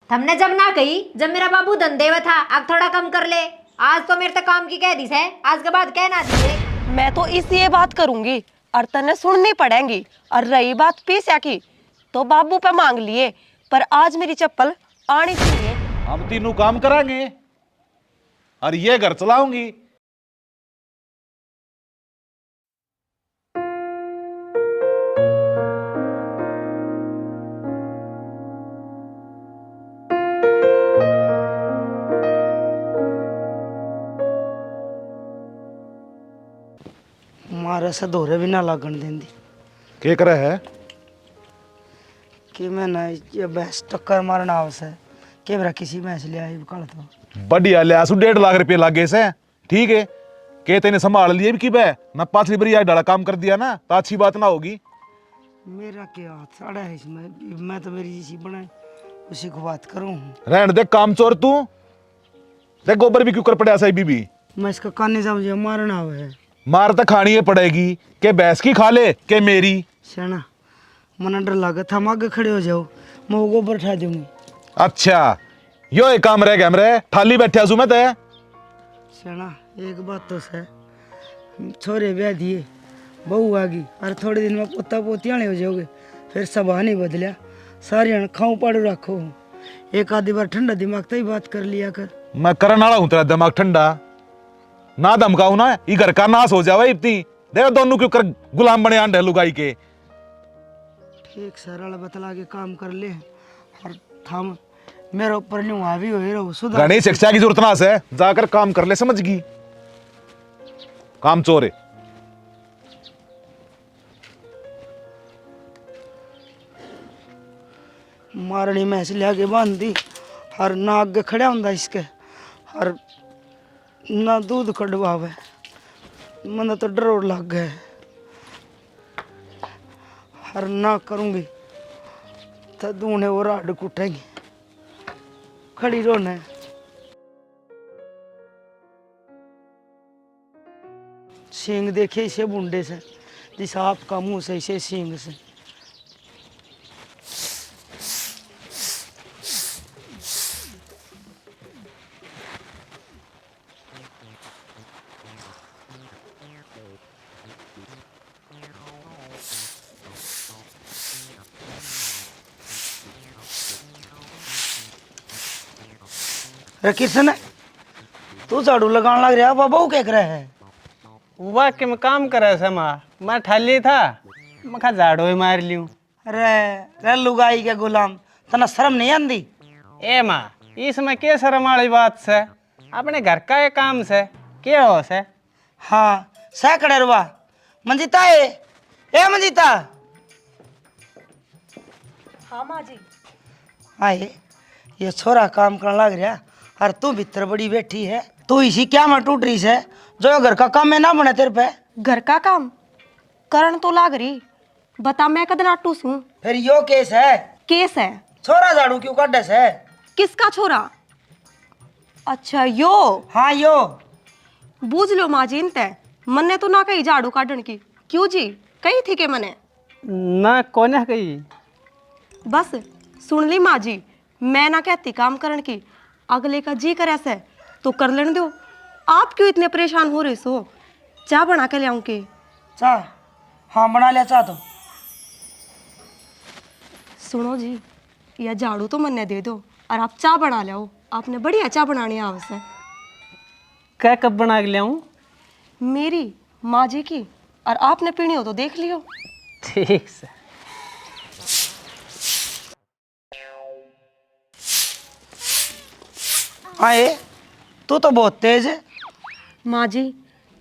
हमने जब ना कही, जब मेरा बाबू धंधे में था, अब थोड़ा कम कर ले। आज तो मेरे तक काम की कह दी है, आज के बाद कहना दिए। मैं तो इसी बात करूंगी और तने सुननी पड़ेगी। और रही बात पीसा की, तो बाबू पे मांग लिए, पर आज मेरी चप्पल आनी चाहिए। हम तीनों काम करांगे और ये घर चलाऊंगी। मारे से दोहरे भी ना लागण देंदी के करे है कि मैं ना ये बस टक्कर मारना आवश्य के बरा किसी में ले आई कल तो बढ़िया ले आसू 1.5 लाख रुपये लागे से। ठीक है के तेने संभाल लिए की बे ना, पांचवी बारी आज डाला काम कर दिया ना तो अच्छी बात ना होगी। मेरा क्या हाथ साड़ा है इसमें, मैं तो मेरी जिसी बनाए उसी को बात करूं। रहने दे काम चोर तू, देख गोबर भी क्यों कर पड़ा सही बीबी। मैं इसका कान समझे मारना हुआ है। मार तो खानी है पड़ेगी के भैंस की खा ले के मेरी। शना मना डर लगा था, हम आगे खड़े हो जाओ, मैं वो गोबर उठा दूंगी। अच्छा यो एक काम रह गया मेरे थाली बैठे हूँ मैं ते। शना एक बात तो है, छोरे ब्याह दिए, बहू आ गई और थोड़े दिन में पोता पोती आने हो जाओगे, फिर सभा नहीं बदलिया, सारे खाऊं पाड़ू रखो। एक आधी बार ठंडा दिमाग तो ही बात कर लिया कर। मैं करने वाला हूँ तेरा दिमाग ठंडा ना, धमकाऊ ना ये घर का नाश हो जावे इतनी देख, दोनों क्यों कर गुलाम बने आंडे लुगाई के। ठीक सरल बतला के काम कर ले और थम मेरे ऊपर नहीं हावी हो रहो सुधार। गणेश शिक्षा की जरूरत ना से, जाकर काम कर ले, समझ गई। काम चोरे मारनी में से लिया के बांध दी और ना आगे खड़ा होंदा इसके और ना दूध कड़वावे, मन तो डर और लग गए और ना करूंगी तो दूने वो राड कुटेंगे, खड़ी रोने। सींग देखे इसे बुंडे से, जिस आपका मुंह से इसे सींग से। अरे किशन तू झाड़ू लगाने लग रहा, बाबा क्या कर रहा है? वाक्य में काम करे से मैं ठाली था, मैं खा झाड़ो ही मार लियूं। अरे रे लुगाई के गुलाम, तना शर्म नहीं आंदी? ए माँ इसमें क्या शर्म वाली बात से, अपने घर का ये काम से क्या हो से। हाँ सैकड़े रुआ मंजिता है, ए मंजिता। हाँ माँ जी। आए ये छोरा काम करने लग रहा और तू भीतर बड़ी बैठी है, तू इसी क्या में टूट रही है जो घर का काम है ना बने तेरे पे। घर का काम करण तो लाग रही, बता मैं कद नाटू सूं। फिर यो केस है, केस है? छोरा झाड़ू क्यों काटे से? किसका छोरा? अच्छा यो। हाँ यो बूझ लो माँ जी, इनते मन्ने तो ना कही झाड़ू काटन की। क्यों जी, कही थी के मने? ना कौन है कही। बस सुन ली माँ जी, मैं ना कहती काम करन की, अगले का जी करे से तो कर लेने दो। आप क्यों इतने परेशान हो रहे सो? चाय बना के ले आऊं के? चाह, हाँ बना लिया चाह तो। सुनो जी, यह झाड़ू तो मन्ने दे दो और आप चाय बना ले आओ। आपने बढ़िया चाय बनानी है आवश्य। क्या कब बना के ले आऊं? मेरी माँ जी की, और आपने पीनी हो तो देख लियो। ठीक से। आए तू तो बहुत तेज है। माँ जी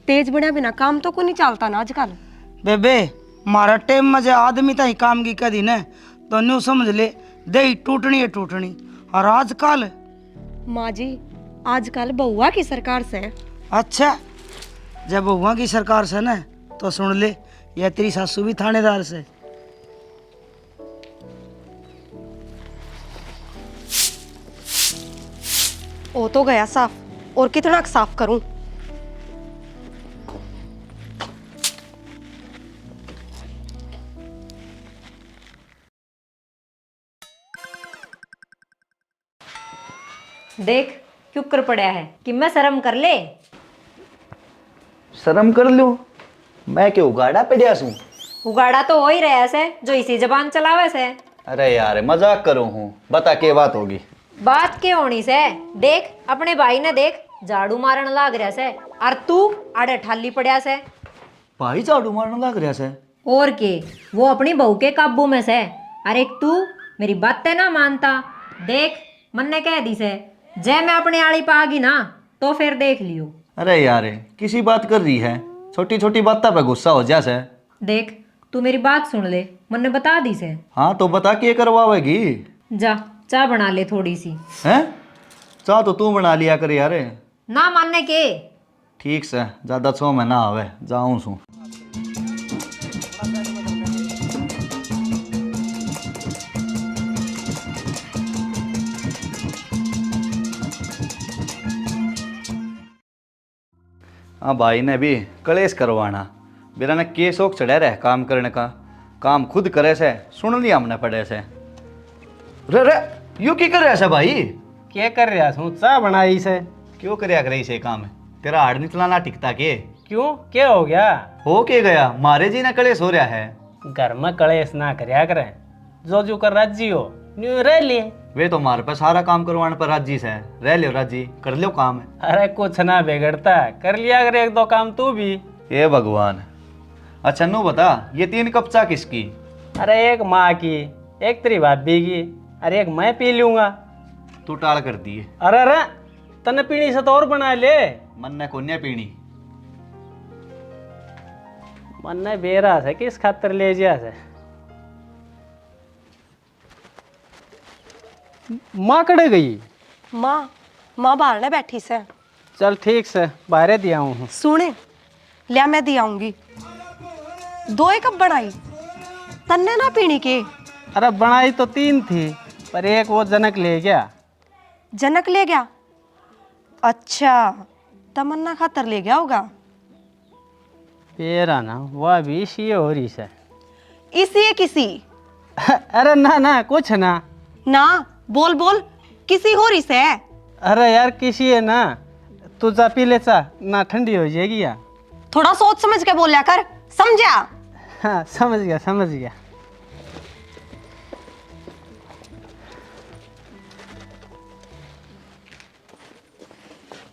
तेज बढ़िया बिना काम तो को नहीं चलता ना आजकल। बेबे मारा टाइम में जो आदमी ताई काम की कदी ने तो न्यू समझ ले दही टूटनी है टूटनी। और आजकल माँ जी आजकल बहुआ की सरकार से। अच्छा जब बहुआ की सरकार से ना तो सुन ले, यह तेरी सासू भी थानेदार से। ओ तो गया साफ, और कितना साफ करूं? देख क्यों कर पड़ा है कि मैं शर्म कर ले। शर्म कर लो, मैं क्यों गाड़ा पे दिया सूं? उगाड़ा तो हो ही रहा से जो इसी जबान चलावे से। अरे यार मजाक करो हूँ, बता के बात होगी। बात के होनी से देख अपने भाई ने देख झाड़ू मारन लाग रहा से और तू आड़े ठाली पड़या से। भाई झाड़ू मारने लग रहा से? और के वो अपनी बहू के काबू में से। अरे तू मेरी बातें ना मानता, देख मन ने कह दी से जय मैं अपने आड़ी पा गई ना तो फिर देख लियो। अरे यार किसी बात कर रही है, छोटी छोटी बातों पे गुस्सा हो जा से। देख तू मेरी बात सुन ले, मन ने बता दी से। हाँ तो बता के करवावेगी? जा चाय बना ले थोड़ी सी। हैं? चाह तो तू बना लिया कर यार। ना मानने के। ठीक से, ज्यादा छो मैं ना आवे, जाऊं सू। हाँ भाई ने भी कलेश करवाना, मेरा ने के शौक चढ़ा रहे काम करने का, काम खुद करे से सुन लिया हमने पड़े से। रे रे यू की कर रहा है भाई? क्या कर रहा हूँ? चाय बनाई से। क्यों करया करे से काम? तेरा हाड़ नहीं चलाना टिकता के? क्यों क्या हो गया? हो के गया, मारे जी ने कलेश हो रहा है। घर में कलेश ना करया करें, जो कर राजी हो न्यू रह लिए। वे तो मारे पे सारा काम करवाने पर राजी से, रह लियो राजी, कर लियो काम। अरे कुछ ना बिगड़ता, कर लिया कर एक दो काम तू भी। ये भगवान। अच्छा नू बता, ये 3 कप चाय किसकी? अरे एक माँ की, एक तेरी भाभी की, अरे एक मैं पी लूंगा। तू टाल कर दिए। अरे अरे तने पीनी से तो और बना ले। मन ने कोन्या पीनी। मन ने बेरा से किस खातर ले जा से। माँ कड़े गई? माँ बाहर ने बैठी से। चल ठीक से बाहर दिया हूँ। सुने लिया मैं दी आऊंगी। 2 ही कप बनाई, तन्ने ना पीनी के? अरे बनाई तो 3 थी, पर एक वो जनक ले गया। जनक ले गया? अच्छा तमन्ना खातर ले गया होगा। तेरा ना वह भी इसी हो रही से। इसी है किसी? अरे ना ना कुछ ना। ना बोल बोल, किसी हो रही से? अरे यार किसी है ना, तू जा पी ले चा ना, ठंडी हो जाएगी यार। थोड़ा सोच समझ के बोलिया कर, समझा? हाँ समझ गया समझ गया।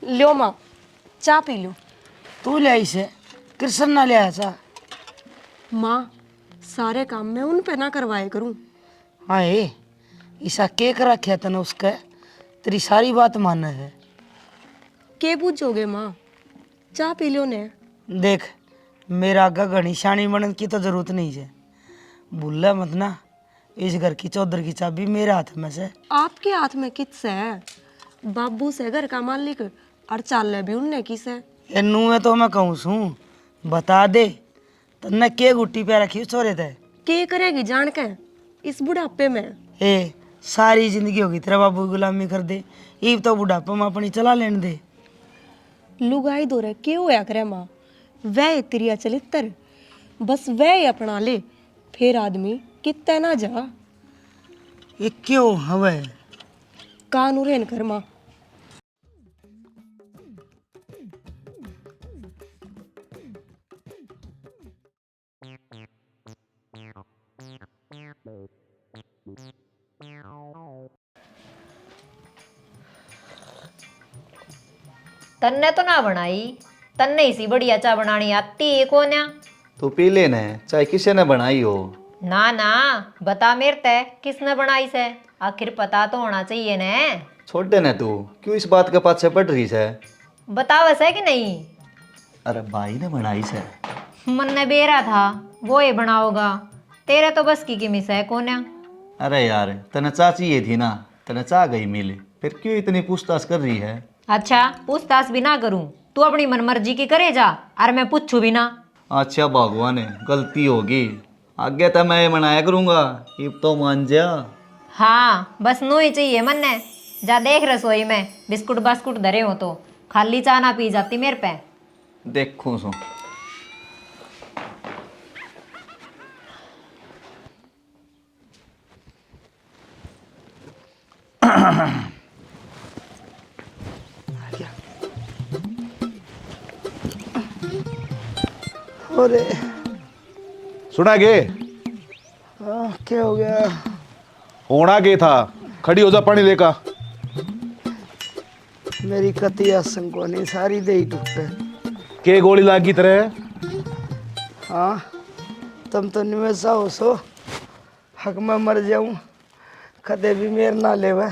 लो माँ चाय पी लो। तू ले आई से, कृष्ण ना ले आया सा। माँ सारे काम मैं उन पे ना करवाए करूँ। हाँ ये ईसा केक रखा तने उसका, तेरी सारी बात माने है। के पूछोगे माँ, चाय पी लो ने। देख मेरा आगा घनी शानी बनने की तो जरूरत नहीं है, भूल मत ना, इस घर की चौधर की चाबी मेरे हाथ में से। आपके हाथ में किस है? बाबू से घर का मालिक और चाल भी उनने किस है? एनू में तो मैं कहूँ सू, बता दे तन्ने के गुट्टी पे रखी छोरे थे? के करेगी जान के इस बुढ़ापे में? ए सारी जिंदगी होगी तेरा बाबू की गुलामी कर दे, ईब तो बुढ़ापे में अपनी चला लेने दे। लुगाई दो रे के होया करे माँ, वह तिरिया चलित्र, बस वह ही अपना ले, फिर आदमी कितने ना जा। ये क्यों हवे? कानून कर माँ। तन्ने तो ना बनाई, तन्ने इसी बढ़िया चाय बनानी आती है कोन्या। तो पी लेने, चाहे किसी ने बनाई हो। ना ना बता मेरे ते किसने बनाई से, आखिर पता तो होना चाहिए ने। छोड़ देने तू, क्यों इस बात के पाछे पड़ रही है? बता वैसे कि नहीं? अरे भाई ने बनाई से। मन ने बेरा था वो ये बनाओगा, तेरे तो बस की मिस है कोन्या। अरे यार तने चाची ये थी ना, तने चाह गई मिले, फिर क्यों इतनी पूछताछ कर रही है? अच्छा पूछताछ भी ना करूं, तू अपनी मनमर्जी की करे जा और मैं पूछू भी ना। अच्छा भगवान गलती होगी, आगे तो मैं बनाया करूँगा, इब तो मान जा। हाँ बस नो ही चाहिए मन ने। जा देख रसोई में बिस्कुट बास्कुट धरे हो तो खाली चाय ना पी जाती मेरे पे। देखूँ सो। अरे सुना गे क्या हो गया? होना के था, खड़ी हो जा पानी लेका। मेरी कतिया संकोनी सारी दे टूटे। के गोली लागी तरह? हाँ, तुम तो निवेशा हो सो हक में मर जाऊं, कदे भी मेर ना लेवे,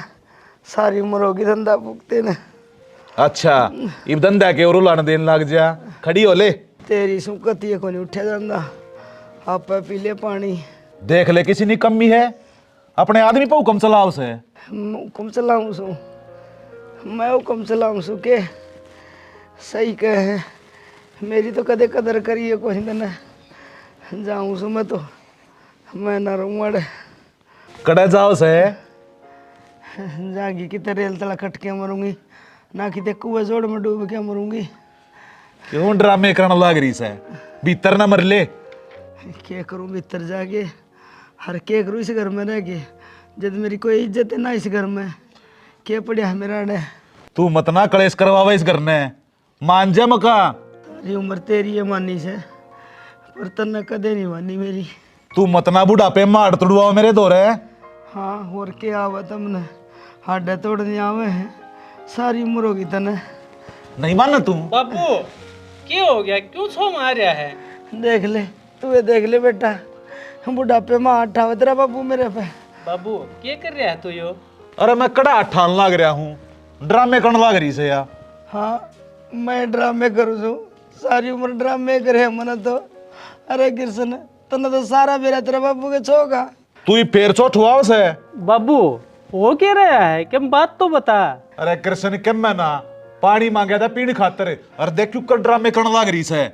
सारी उम्र होगी धंधा भुगते ने। अच्छा, इब धंधा के और लाने देन लग जा, खड़ी हो ले। तेरी सुकतिया को नहीं उठे जाता, आप पी ले पानी। देख ले किसी ने कमी है, अपने आदमी पे हुक्म चलाओ से। हुक्म चलाऊं सू, मैं हुक्म चलाऊं सू के सही कहे, मेरी तो कदे कदर करी है कोई दिन जाऊं सू मैं तो, मैं ना रहूं अड़े। कड़े जाओ से जागी किते रेल तला कट के मरूंगी, ना किते कुएं जोड़ में डूब के मरूंगी। क्यों ड्रामे करने लग रही से? भीतर ना मर ले। क्या करूं भीतर जाके, हर क्या करूं इस घर में रह के, जब मेरी कोई इज्जत है ना इस घर में, क्या पड़ा है मेरा अड़े। तू मत ना कलेश करवावे इस घर ने, मान जा मका। सारी उम्र तेरी है मानी से, पर तन्ने कदे नहीं मानी मेरी। तू मत ना बुढ़ापे मार तुड़वाओ मेरे दौरे। हाँ और क्या आवा तुमने, हाडे तोड़ने आवे हैं, सारी उम्र होगी तने। नहीं मानना तू? बाबू क्या हो गया, क्यों छो मारिया है? देख ले तू, ये देख ले बेटा, बुढ़ापे में हाथ उठावे तेरा बाबू मेरे पे। बाबू क्या कर रहा है तू यो? अरे मैं कड़ा ठान लाग रहा हूँ, ड्रामे करने लाग रही से यार। हाँ मैं ड्रामे करूँ छू, सारी उम्र ड्रामे करे मन तो। अरे कृष्ण तने तो सारा बेरा तेरा बाबू के छोगा। तू ही फेर चोट हुआ से। बाबू हो क्या रहा है, क्या बात तो बता। अरे कृष्ण के मैं ना पानी मांगा था पीने खातर, और देख क्यों कर ड्रामे करने लाग रही से।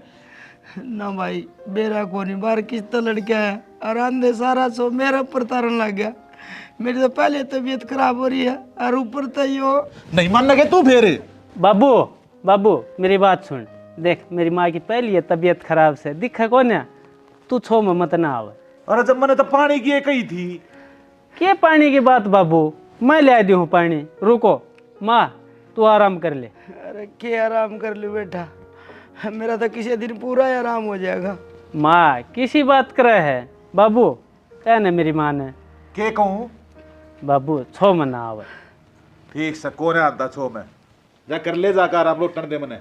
ना भाई बेरा को नहीं, बार किस्त लड़का है और आंधे सारा सो मेरा ऊपर तारन लग गया। मेरी तो पहले तबीयत खराब हो रही है और ऊपर तो यो। नहीं मानना के तू फेर? बाबू बाबू मेरी बात सुन, देख मेरी माँ की पहली है तबीयत खराब से, दिखा कौन है, तू छो में मत ना आवे। अरे जब मैंने तो पानी की कही थी। क्या पानी की बात बाबू, मैं ले दी हूँ पानी, रुको माँ तू आराम कर ले। अरे क्या आराम कर लूँ बेटा, मेरा तो किसी दिन पूरा ही आराम हो जाएगा। माँ किसी बात करे है बाबू, कहने मेरी माँ ने। के कहूँ? बाबू छो में ना आवे। ठीक से कौन है आता छो में, जा कर ले जाकर आराम लौटने दे मने।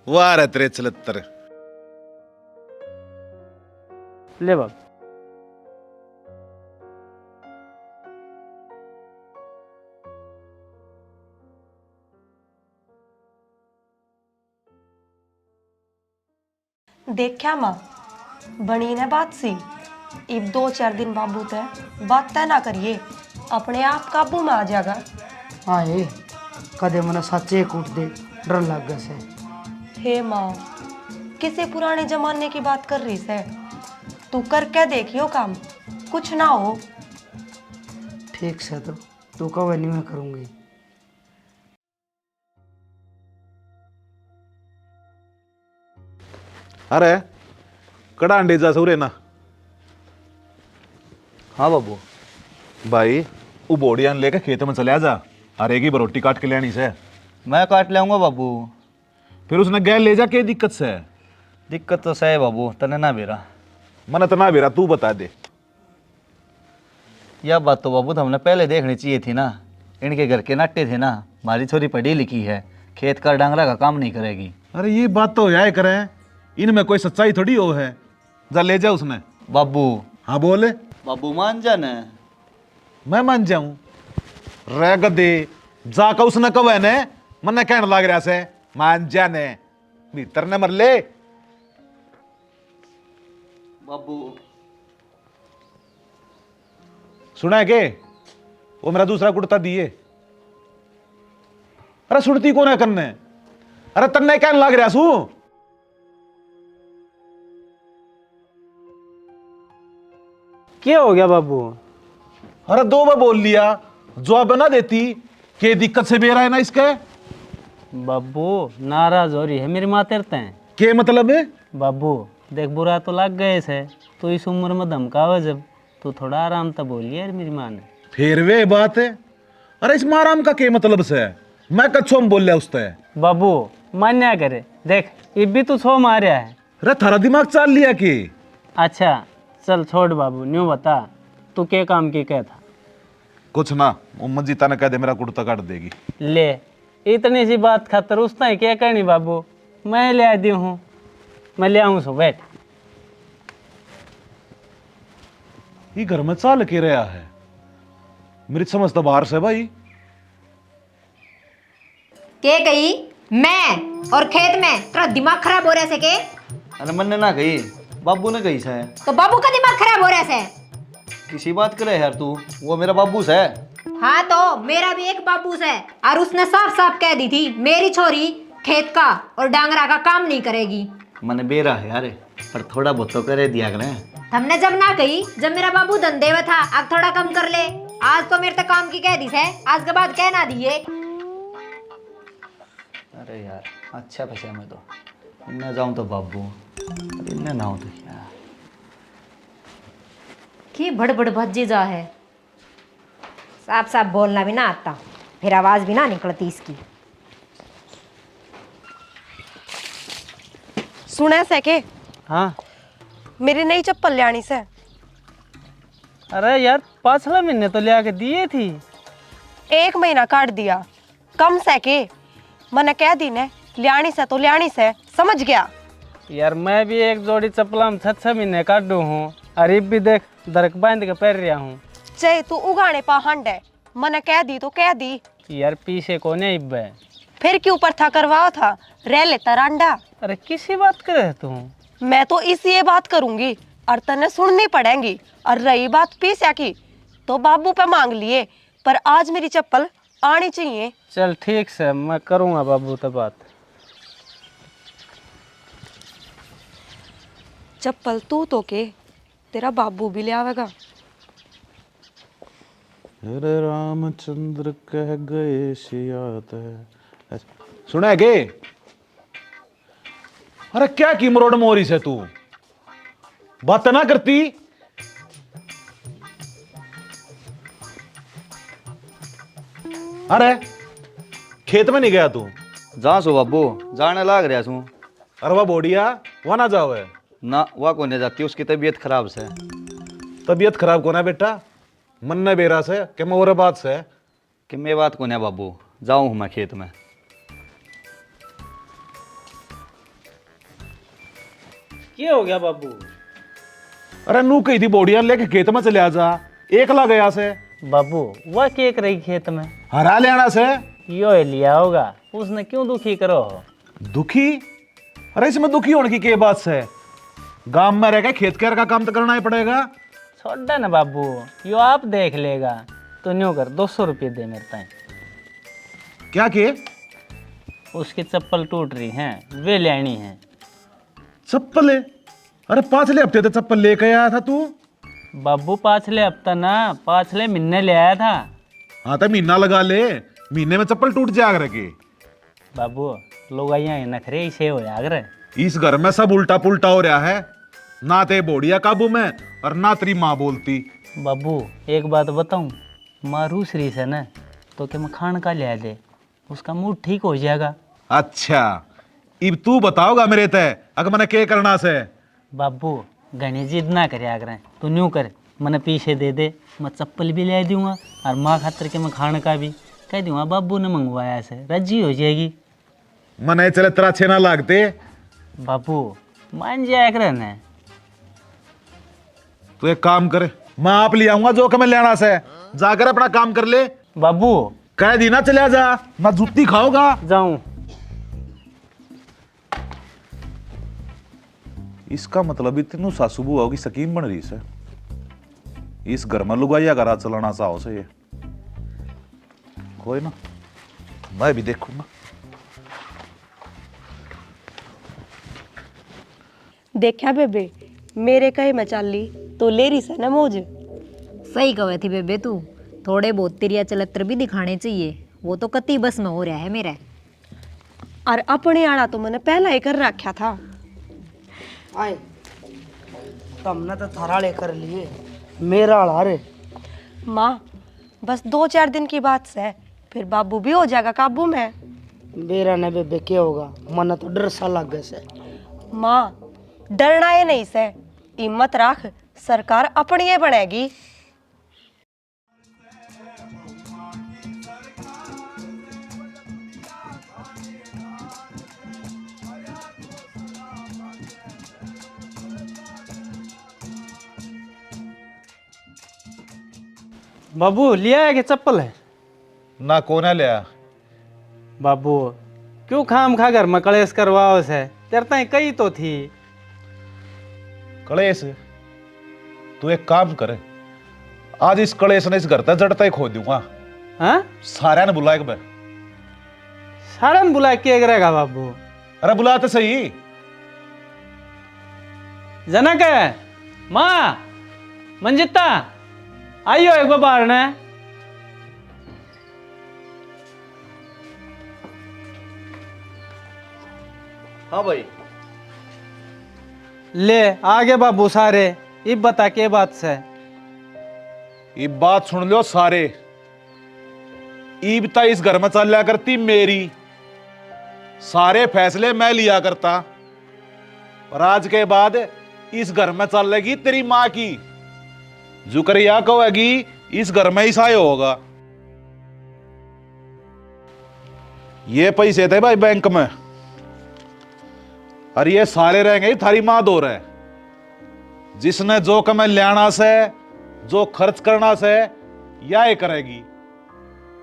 वाह रे तेरे चलत्तर। ले बाबू। देखा माँ बनी ने बात सी, इब 2-4 दिन बाबू तय बात तय ना करिए, अपने आप काबू में आ जाएगा। हाँ ये कदे मना सच्चे कूट दे, डर लग गया से। हे माँ किसी पुराने जमाने की बात कर रही से, तू करके देखियो काम, कुछ ना हो। ठीक से तो तू कब नहीं मैं करूँगी। अरे कड़ा अंडे जा सूरे ना। हाँ बाबू। भाई वो बोड़ियां लेकर खेत में चले जा, अरे की रोटी काट के लेनी से। मैं काट लाऊंगा बाबू। फिर उसने गैर ले जा के दिक्कत से। दिक्कत तो सही बाबू, तने ना बेरा। मन इतना बेरा तू बता दे। यह बात तो बाबू हमने पहले देखनी चाहिए थी ना, इनके घर के नाट्य थे ना, हमारी छोरी पढ़ी लिखी है, खेत का डांगरा का काम नहीं करेगी। अरे ये बात तो याद करें, इनमें कोई सच्चाई थोड़ी हो है। जा ले जा उसने। बाबू। हाँ बोले। बाबू मान जा न। मैं मान जाऊं? रे गदे जाकर उसने कब है ने मन्ने कहने लग रहा से मान जा ने, भीतर ने मर ले। बाबू सुना है के वो मेरा दूसरा कुर्ता दिए। अरे सुनती कौन है कन्ने? अरे तन्ने कहने लग रहा सू। क्या हो गया बाबू? अरे 2 बार बोल लिया, जवाब ना देती के दिक्कत से बेरा है ना इसके। बाबू नाराज हो रही है मेरी माँ तेरते हैं। के मतलब है? बाबू देख बुरा तो लग गए से, तो इस उम्र में धमकावे जब, तू थोड़ा आराम तो बोलिए यार मेरी माँ ने। फिर वे बात है। अरे इस माराम का क्या मतलब से? मैं कच्छो में बोल लिया उसते। बाबू मान्या करे, देख इब भी तू छो मारिया है। अरे थारा दिमाग चाल लिया कि? अच्छा चल छोड़ बाबू, न्यू बता तू क्या काम की क्या था? कुछ ना, उम्मत जीता ने कह दे मेरा कुर्ता काट देगी। ले इतनी सी बात खातर उसना ही क्या करनी बाबू, मैं ले आ दी हूँ, मैं ले आऊँ सो बैठ। ये घर में चाल के रहा है, मेरी समझ तो बाहर से भाई। के गई मैं और खेत में तेरा दिमाग खराब हो रहा है के? अरे मैंने ना कही, बाबू ने कही से। तो बाबू का दिमाग खराब हो रहा है। किसी बात करे यार तू, वो मेरा बाबू से। हाँ तो मेरा भी एक बाबू है, और उसने साफ साफ कह दी थी मेरी छोरी खेत का और डांगरा का काम नहीं करेगी। मैंने बेरा है यार, पर थोड़ा बहुत तो करे दिया करें। हमने जब ना कही, जब मेरा बाबू धंधे में था, अब थोड़ा कम कर ले। आज तो मेरे तक काम की कह दी है, आज के बाद कह ना दिए। अरे यार अच्छा पैसा मैं तो इन्हें जाऊं तो बाबू, इन्हें ना हो तो क्या। की बड़ भज्जी जा है, साफ साफ बोलना भी ना आता, फिर आवाज भी ना निकलती इसकी। सुने से के हाँ मेरी नई चप्पल लियानी से। अरे यार पाछला महीने तो ले आके दिए थी। 1 महीना काट दिया, कम से के मैंने कह दी ने लियानी से तो लियानी से, समझ गया? यार मैं भी एक जोड़ी चप्पला में 6 महीने काटू हूँ, अरे भी देख दरक बांध के पैर रहा हूँ। चाहे तू उगाने पा हंड है, मैंने कह दी तो कह दी। यार पीछे को नहीं इब्बे। फिर क्यों ऊपर था करवाओ था, रह लेता रांडा। अरे किसी बात करे तू? मैं तो इसी ये बात करूंगी और तने सुननी पड़ेगी। और रही बात पीछे की, तो बाबू पे मांग लिए, पर आज मेरी चप्पल आनी चाहिए। चल ठीक से, मैं करूँगा बाबू तो बात। चप्पल तू तो के तेरा बाबू भी ले आवेगा। अरे रामचंद्र कह गए सियात है। सुना है के? अरे क्या की मरोड़ मोरी से तू बात ना करती? अरे खेत में नहीं गया तू? जा सो बाबू, जाने लाग रहा सू। अरे वह बोडिया वहां ना जाओ है। ना वह को नहीं जाती, उसकी तबीयत खराब से। तबीयत खराब कोना बेटा, मन ने बेरा से कि मोरे बात से कि मैं बात को नहीं बाबू, जाऊँ मैं खेत में। क्या हो गया बाबू? अरे नू कही थी बोडिया लेके खेत में चले जा, एकला गया से। बाबू वह केक रही खेत में, हरा ले आना से। यो ही लिया होगा, उसने क्यों दुखी करो हो? दुखी? अरे इसमें दुखी होने की क्या बात है? गांव में रह के खेत केयर का काम तो करना ही पड़ेगा। छोड़ ना बाबू, यो आप देख लेगा। तो न्यू कर 200 रुपये दे मेरे ताई। क्या के? उसकी चप्पल टूट रही हैं, वे लेनी है। चप्पल है? अरे पाछले हफ्ते तो चप्पल लेके आया था तू। बाबू पाछले हफ्ता ना, पाछले महीने ले आया था। हाँ तो महीना लगा ले, महीने में चप्पल टूट जाएगा रखे। बाबू लोग यहाँ नखरे इसे हो जागर। इस घर में सब उल्टा पुल्टा हो रहा है, ना ते बोडिया काबू में और ना तेरी माँ बोलती। बाबू एक बात बताऊं, माँ रूसरी से ना तो कि मैं खान का ले दे, उसका मूड ठीक हो जाएगा। अच्छा इब तू बताओगा मेरे तय अगर मैंने क्या करना से? बाबू घनी जिद ना करे आगर, तू न्यू कर, मैंने पीछे दे दे, मैं चप्पल भी ले दूंगा और माँ खातर के मैं खाने का भी कह दूंगा बाबू ने मंगवाया से, रजी हो जाएगी। मने चले तेरा अच्छे ना लागते। बाबू मान जाया कर ना। तू एक काम करे, मैं आप ले आऊंगा जो कि मैं लेना से, जाकर अपना काम कर ले। बाबू कह दी ना चले जा, मैं जुत्ती खाऊंगा। जाऊं? इसका मतलब इतनू सासू बुआ की स्कीम बन रही है। इस घर में लुगाइया का राज चलाना चाहो से ये कोई ना, मैं भी देखूंगा। देखा बेबे, मेरे कहे मैं चल ली तो ले रही से ना मौज। सही कहे थी बेबे तू, थोड़े बहुत तिरिया चलत्र भी दिखाने चाहिए, वो तो कति बस में हो रहा है मेरा। और अपने आड़ा तो मैंने पहला ही कर रखा था। आए तुमने तो थारा लेकर लिए, मेरा आला रे। माँ बस 2-4 दिन की बात है, फिर बाबू भी हो जाएगा काबू में। बेरा ने बेबे क्या होगा, मन तो डर सा लग गया से। माँ डरना ये नहीं से, हिम्मत रख, सरकार अपनी ये बनेगी। बाबू लिया है कि चप्पल है? ना कोने लिया। बाबू क्यों खाम खा घर में कलेश करवाओ से? तेरे ताई कही तो थी। कलेश? तू एक काम कर, आज इस कलेश ने इस घर तक जड़ता ही खो दूंगा। हाँ? सारे ने बुला एक बार। सारा ने बुला के करेगा बाबू? अरे बुला तो सही। जनक है, माँ, मंजिता, आइयो एक बार बाहर ने। हाँ भाई। ले आगे बाबू सारे, इब बता के बात से। ये बात सुन लो सारे। ईब ता इस घर में चल लिया करती मेरी, सारे फैसले मैं लिया करता, और आज के बाद इस घर में चल लेगी तेरी मां की। जुकरिया कहेगी इस घर में ही साय होगा। ये पैसे थे भाई बैंक में, और ये सारे रहेंगे थारी मां दो रहे। जिसने जो कमे लेना से, जो खर्च करना से, या ये करेगी।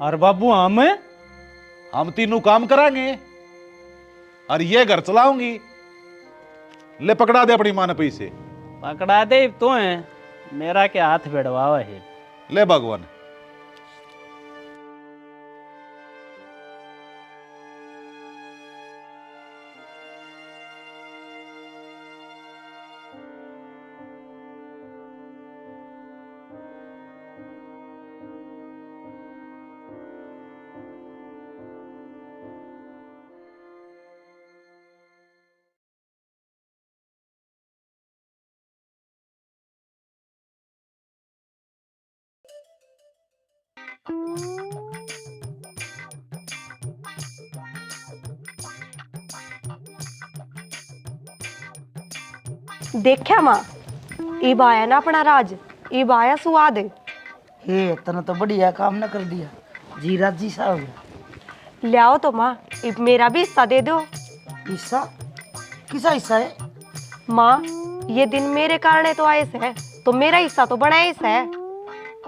और बाबू हम तीनों काम करांगे और ये घर चलाऊंगी। ले पकड़ा दे अपनी मां ने पैसे। पकड़ा दे तो है, मेरा के हाथ बेड़वावा है। ले भगवान। देखा माँ, इब आया ना अपना राज, इब आया स्वाद। हे इतना तो बढ़िया काम ना कर दिया, जी राजी सा हो गया। ले तो माँ, इब मेरा भी हिस्सा दे दो। हिस्सा? किसा हिस्सा है? माँ ये दिन मेरे कारण तो आए से, तो मेरा हिस्सा तो बना ही है।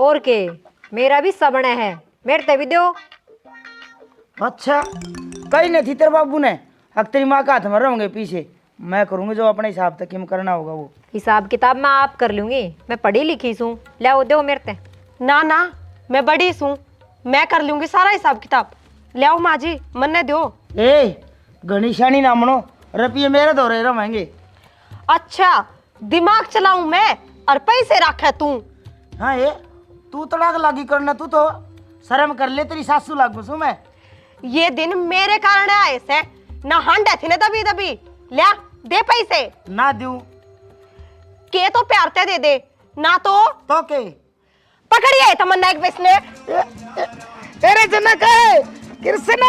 और के मेरा भी हिस्सा बना है, मेरे ते भी दो। अच्छा, कहीं नहीं थी तेरे बाबू ने, अब तेरी माँ का हाथ में रहूंगे पीछे। मैं करूंगी जो अपने हिसाब तक करना होगा वो। हिसाब किताब मैं आप कर लूंगी, मैं पढ़ी लिखी हूँ। ले आओ दो मेरे ते। ना ना, मैं बड़ी हूँ, मैं कर लूंगी सारा हिसाब किताब। ले आओ माँ जी, मन्ने दो। ए गणेशानी ना मनो, रुपये मेरे दौरे रहेंगे। अच्छा दिमाग चलाऊं मैं और पैसे रखे तू। हाँ ये तू तड़ाक लागी करना, तू तो शर्म कर ले, तेरी सासू लाग बसू मैं। ये दिन मेरे कारण आए से, ना हंडे थी ना दबी दबी। लिया दे पैसे। ना दूं के तो प्यार ते दे दे, ना तो के पकड़िए तमन्ना एक बिस्ने। अरे जनक कृष्ण,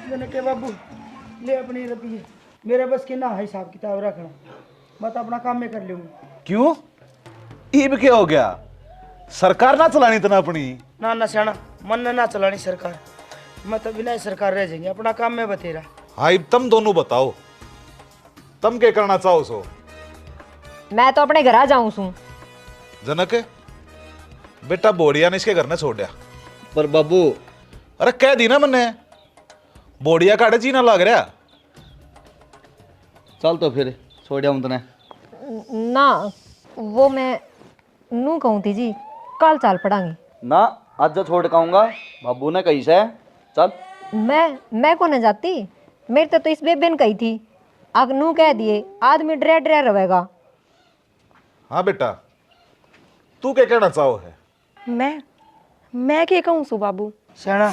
जनक के बाबू ले अपनी रुपये, मेरे बस के ना है हिसाब किताब रखना, मैं तो अपना काम में कर लूंगी। क्यों? ईब क्या हो गया? सरकार ना चलानी तना अपनी? ना ना सियाना, मन ने ना चलानी सरकार, मैं तो बिना ही सरकार रह जाएंगे, अपना काम में बतेरा। हाँ इब तुम दोनों बताओ, तुम क्या करना चाहो सो? मैं तो अपने घर आ जाऊं सू। जनक बेटा बोड़िया ने इसके घर ने छोड़ दिया। पर बाबू अरे कह दी ना मैंने, बोड़िया काटे जीना लग रहा। चल तो फिर छोड़िया तने। ना वो मैं नू कहूँ थी जी, कल चाल पड़ांगे ना आज जो छोड़ काऊंगा, बाबू ने कही से। चल। मैं को न जाती, मेरे तो इस बेबे ने कही थी। अग नू कह दिए आदमी डरे डरे रहेगा। हाँ बेटा, तू क्या कहना चाहो है? मैं क्या कहूँ सु बाबू? सियाना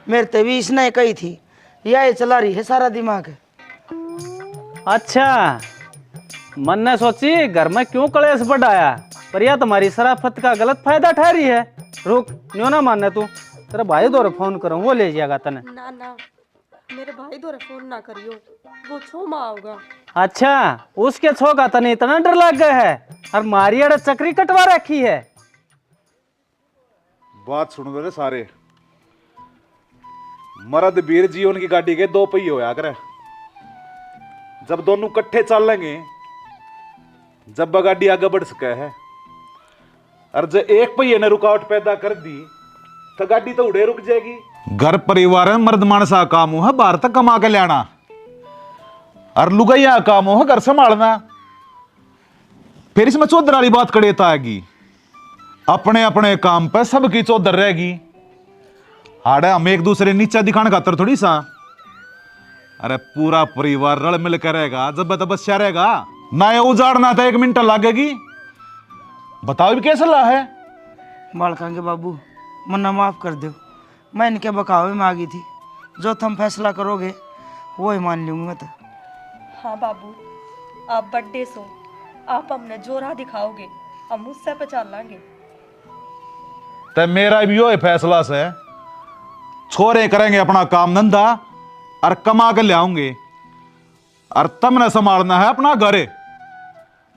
मेरे ते भी इसने कही थी, या ये चला रही है सारा दिमाग। अच्छा मन ने सोची घर में क्यों कलेश बढ़ाया, पर यह तुम्हारी शराफत का गलत फायदा ठहरी है। रुक, न्यों ना मानने तू, तेरे भाई दौरे फोन करूँ, वो ले जाएगा तने। ना ना, मेरे भाई द्वारा फोन ना करियो, वो छोमा होगा। अच्छा, उसके छो का तने इतना डर लग गया है और मारी अड़ चक्री कटवा रखी है। बात सुन रे सारे, मर्द वीर जीवन की गाड़ी के दो पहिए होया करे। जब दोनों इकट्ठे चलेंगे, जब वह गाड़ी आगे बढ़ सके है, और जब एक पहिए ने रुकावट पैदा कर दी तो गाड़ी तो उड़े रुक जाएगी। घर परिवार में मर्द मानस का काम हो है बाहर तक कमा के लाना, और लुगाइया का काम हो है घर संभालना। फिर इसमें चौधर वाली बात कड़ेता आएगी, अपने अपने काम पर सबकी चौधर रहेगी। हाड़े हम एक दूसरे नीचा दिखाने खातर थोड़ी सा, अरे पूरा परिवार रल मिल कर रहेगा, जब तपस्या रहेगा ना। ये उजाड़ना था 1 मिनट लगेगी। बताओ भी कैसा ला है। बालका के बाबू मन्ना माफ कर दो, मैं इनके बकावे में आ गई थी। जो तुम फैसला करोगे वो ही मान लूंगी मैं तो। हाँ बाबू, आप बर्थडे सो, आप हमने जोरा दिखाओगे, हम उससे पहचान लांगे। तो मेरा भी यो फैसला से, छोरे करेंगे अपना काम धंधा और कमा के ले आऊंगे, और तुमने संभालना है अपना घर।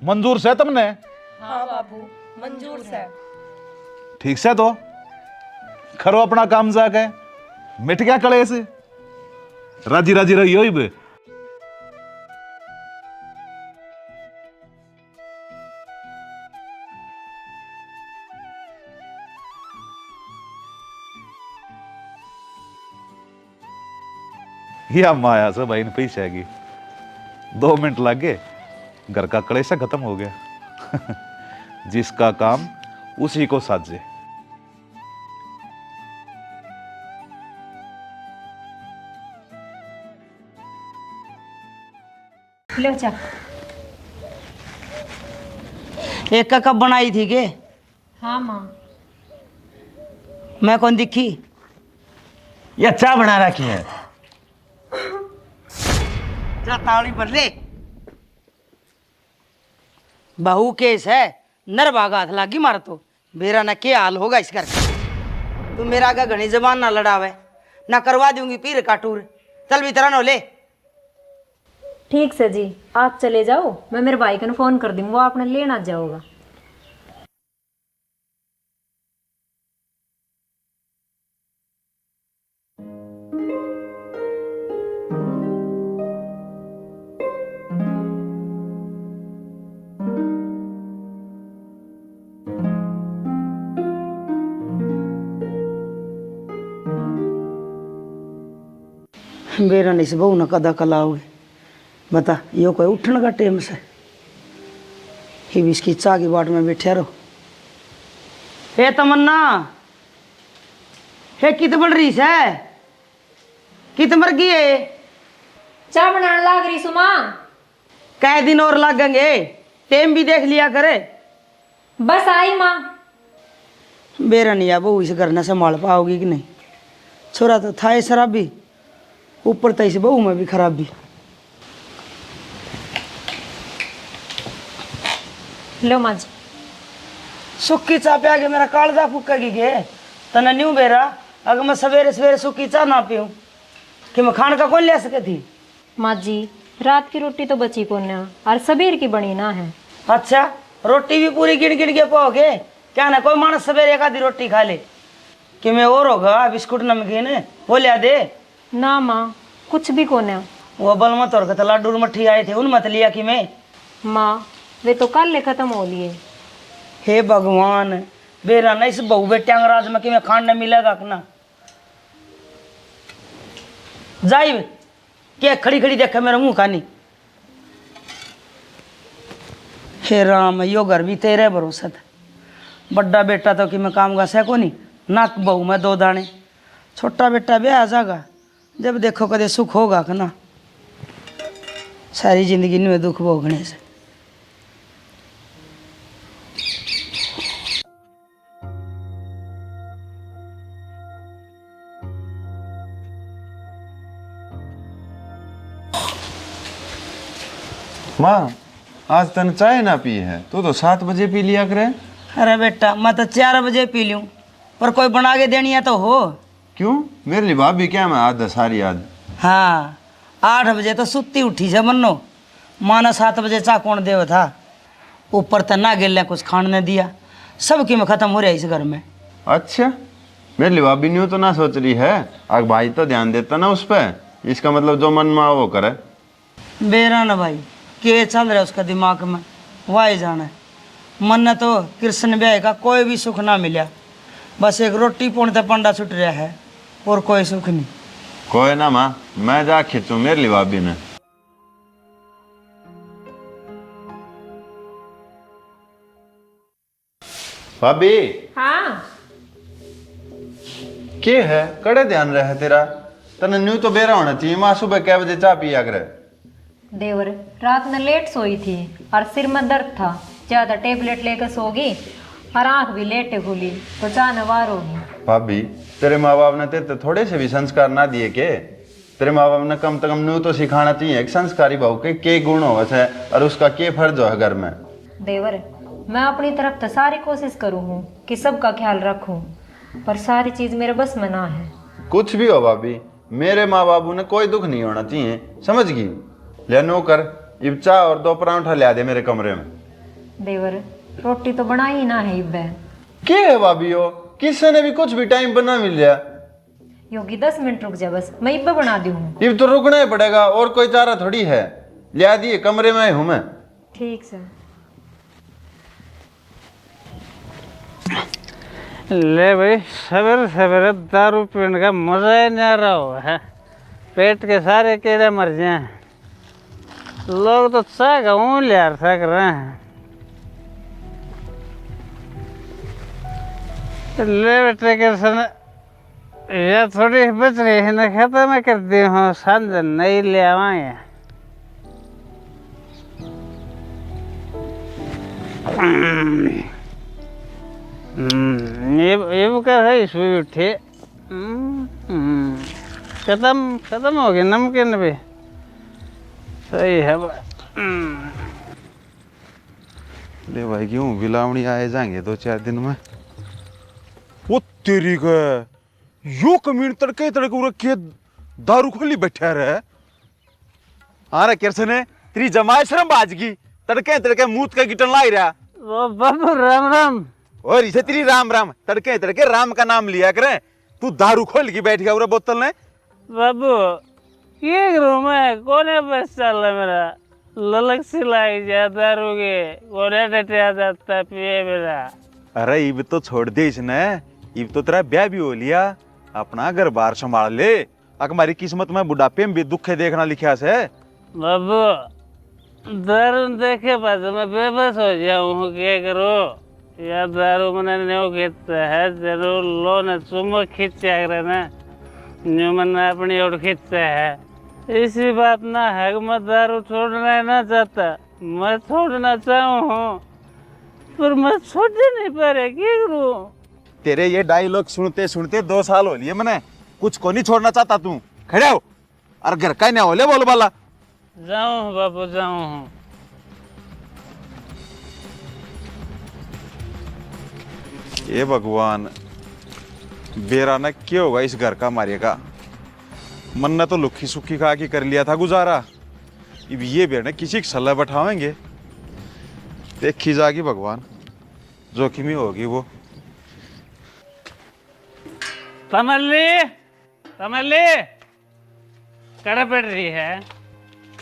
मंजूर से तुमने? हाँ बाबू, मंजूर से। ठीक से तो करो अपना काम जाके, मिट गया कलेश। राजी राजी रहियो ही बे। या माया से भाई ने पैसे की 2 मिनट लग गए, घर का कलेश खत्म हो गया। जिसका काम उसी को साजे। लो चा। एक का कब बनाई थी के? हाँ माँ। मैं कौन दिखी? ये चाय बना रखी है। जा ताली पर ले। बहू केस है, नर भागा हाथ लागी मार तो मेरा ना क्या हाल होगा इस घर का। तू मेरा आगे घनी जबान ना लड़ावे, ना करवा दूंगी पीर का टूर। चल भी तरह नो ले। ठीक से जी, आप चले जाओ, मैं मेरे भाई को फोन कर दूंगा, वो आपने लेना जाओगा। मेरा नहीं से बहू ना कदा कलाओगे। बता, यो कोई उठने का टेम से ही भी इसकी चाह की बाट में बैठे रहो। हे तमन्ना, हे कित बढ़ रही है, कित मर गई है? चाय बनाने लाग रही सुमा। कै दिन और लगेंगे, टेम भी देख लिया करे। बस आई माँ। बेरा नहीं आ बहू इस घर न संभाल पाओगी कि नहीं। छोरा तो था शराबी, ऊपर तो इस बहू में भी खराबी। लो माँ जी। सुक्की चाह पे आगे मेरा कालजा फूकेगी गे। तना न्यू बेरा, अगर मैं सवेरे सवेरे सुक्की चाह ना पीऊँ कि मैं खान का कौन ले सके थी? माँ जी, रात की रोटी तो बची को ना, और सबेर की बनी ना है। अच्छा, रोटी भी पूरी गिन गिन के पाओगे क्या? ना कोई मानस सवेरे एक आधी रोटी खा ले कि मैं और होगा बिस्कुट नमकीन वो लिया दे। ना माँ, कुछ भी को ना। वो बल मत और लड्डू मट्ठी आए थे, उन मत लिया कि मैं। माँ, वे तो कल खत्म हो लिए। हे भगवान, बेरा ना इस बहू बेटिया राज में कि मैं खान न मिलेगा ना। जाई क्या खड़ी खड़ी देखे मेरा मुंह खानी। हे राम, यो घर भी तेरे भरोसा था। बड़ा बेटा तो कि मैं काम का सको नहीं, नाक बहू में 2 दाने। छोटा बेटा ब्याह आ जाएगा, जब देखो कदे सुख होगा कि ना। सारी जिंदगी में दुख भोगने से। माँ, आज तन चाय ना पी है, तू तो 7 बजे पी लिया करे। अरे बेटा मैं तो 4 बजे पी लूँ, पर कोई बना के देनी है तो हो। क्यों, मेरे लिए भाभी क्या मैं आधा सारी याद। हाँ 8 बजे तो सुत्ती उठी है मन्नो, माना 7 बजे चाह कौन देव था। ऊपर तो ना गिल कुछ खाने ने दिया, सबकी में खत्म हो रहा है इस घर में। अच्छा, मेरे लिए भाभी न्यू तो ना सोच रही है, आग भाई तो ध्यान देता ना उस पर, इसका मतलब जो मन में आ वो करे। बेरा ना भाई के चल रहा है उसका दिमाग में, वाह जाना मन ने तो कृष्ण ब्याह का कोई भी सुख ना मिला, बस एक रोटी पूर्णतः पंडा छुट रहा है और कोई सुख नहीं। कोई ना माँ, मैं जा खींचू मेरे लिए भाभी ने। भाभी हाँ के है, कड़े ध्यान रहे तेरा, तने न्यू तो बेरा होना चाहिए। माँ सुबह क्या बजे चाय पिया करे। देवर, रात में लेट सोई थी और सिर में दर्द था, ज्यादा टेबलेट लेकर सो गई और आंख भी लेटे खुली तो जानवर होगी। भाभी तेरे माँ बाप ने तेरे थोड़े से भी संस्कार ना दिए के? तेरे माँ बाप ने कम से कम न्यू तो सिखाना चाहिए कि संस्कारी बहू के गुण हो है और उसका के फर्ज हो है घर में। देवर, मैं अपनी तरफ तो सारी कोशिश करूँ हूँ कि सबका ख्याल रखूँ, पर सारी चीज मेरे बस में ना है। कुछ भी हो भाभी, मेरे माँ बाबू ने कोई दुख नहीं होना चाहिए, समझ गई? ले नो कर, इब चाय और 2 परांठा ले आ दे मेरे कमरे में। देवर, रोटी तो बना ही ना है इब्बे। क्या है भाभी हो, किसी ने भी कुछ भी टाइम पर ना मिल जाए। योगी 10 मिनट रुक जा, बस मैं इब्बे बना दी हूँ। इब तो रुकना ही पड़ेगा, और कोई चारा थोड़ी है। ले आ दिए, कमरे में हूँ मैं। ठीक से। ले भाई, सवेरे सवेरे दारू पीने का मजा ही नहीं आ रहा हो है, पेट के सारे कीड़े मर जाए। लोग तो चाय का ऊँल यार सक रहे हैं। ले बेटे के सन ये थोड़ी बच रही है ना, खत्म कर दी हूँ, सांझ नहीं ले आवाएंगे। ये क्या है इसमें उठे। खत्म हो गया नमकीन भी, सही है। ले भाई क्यों बिलावणी आए जाएंगे 2-4 दिन में। वो तेरी का यो कमीन तड़के तड़के के दारू खोली बैठा रहे। अरे किरसने तेरी जमाई शर्म बाजगी, तड़के तड़के मूत का गिटन लाई रहा। वो बाबू राम राम। और इसे तेरी राम राम, तड़के तड़के राम का नाम लिया करे। तू दारू खोल के बैठ गया पूरा बोतल ने। बाबू ये करूँ मैं, कोने बस चल रहा मेरा, ललक सिलाई जा दारू के, कोने टटिया जाता पिए मेरा। अरे इब तो छोड़ दे इसने, इब तो तेरा ब्याह भी हो लिया, अपना घर बार संभाल ले। अगर हमारी किस्मत में बुढ़ापे में भी दुखे देखना लिखा से। बाबू दारू देखे बाद मैं बेबस हो जाऊँ, क्या करो? या दारू मैंने न्यू खींचता है, जरूर लो न चुम्बो खींचा करे ना, न्यू मैंने अपनी ओर खींचता है। इसी बात ना है कि मैं दारू छोड़ना ना चाहता, मैं छोड़ना चाहूँ पर मैं छोड़ नहीं पा रहा, क्या करूँ? तेरे ये डायलॉग सुनते सुनते 2 साल हो लिए मैंने, कुछ को नहीं छोड़ना चाहता तू। खड़े हो और घर का नहीं होले बोल बाला। जाऊँ बाबू जाऊँ। ये भगवान, बेरा न क्या होगा इस घर का मारेगा। मन ने तो लुखी सुखी खा के कर लिया था गुजारा, अब ये बेर ने किसी की सलाह बैठावेंगे। देखी जागी भगवान, जोखिम ही होगी वो। तमल्ली तमल्ली कड़ा पड़ रही है।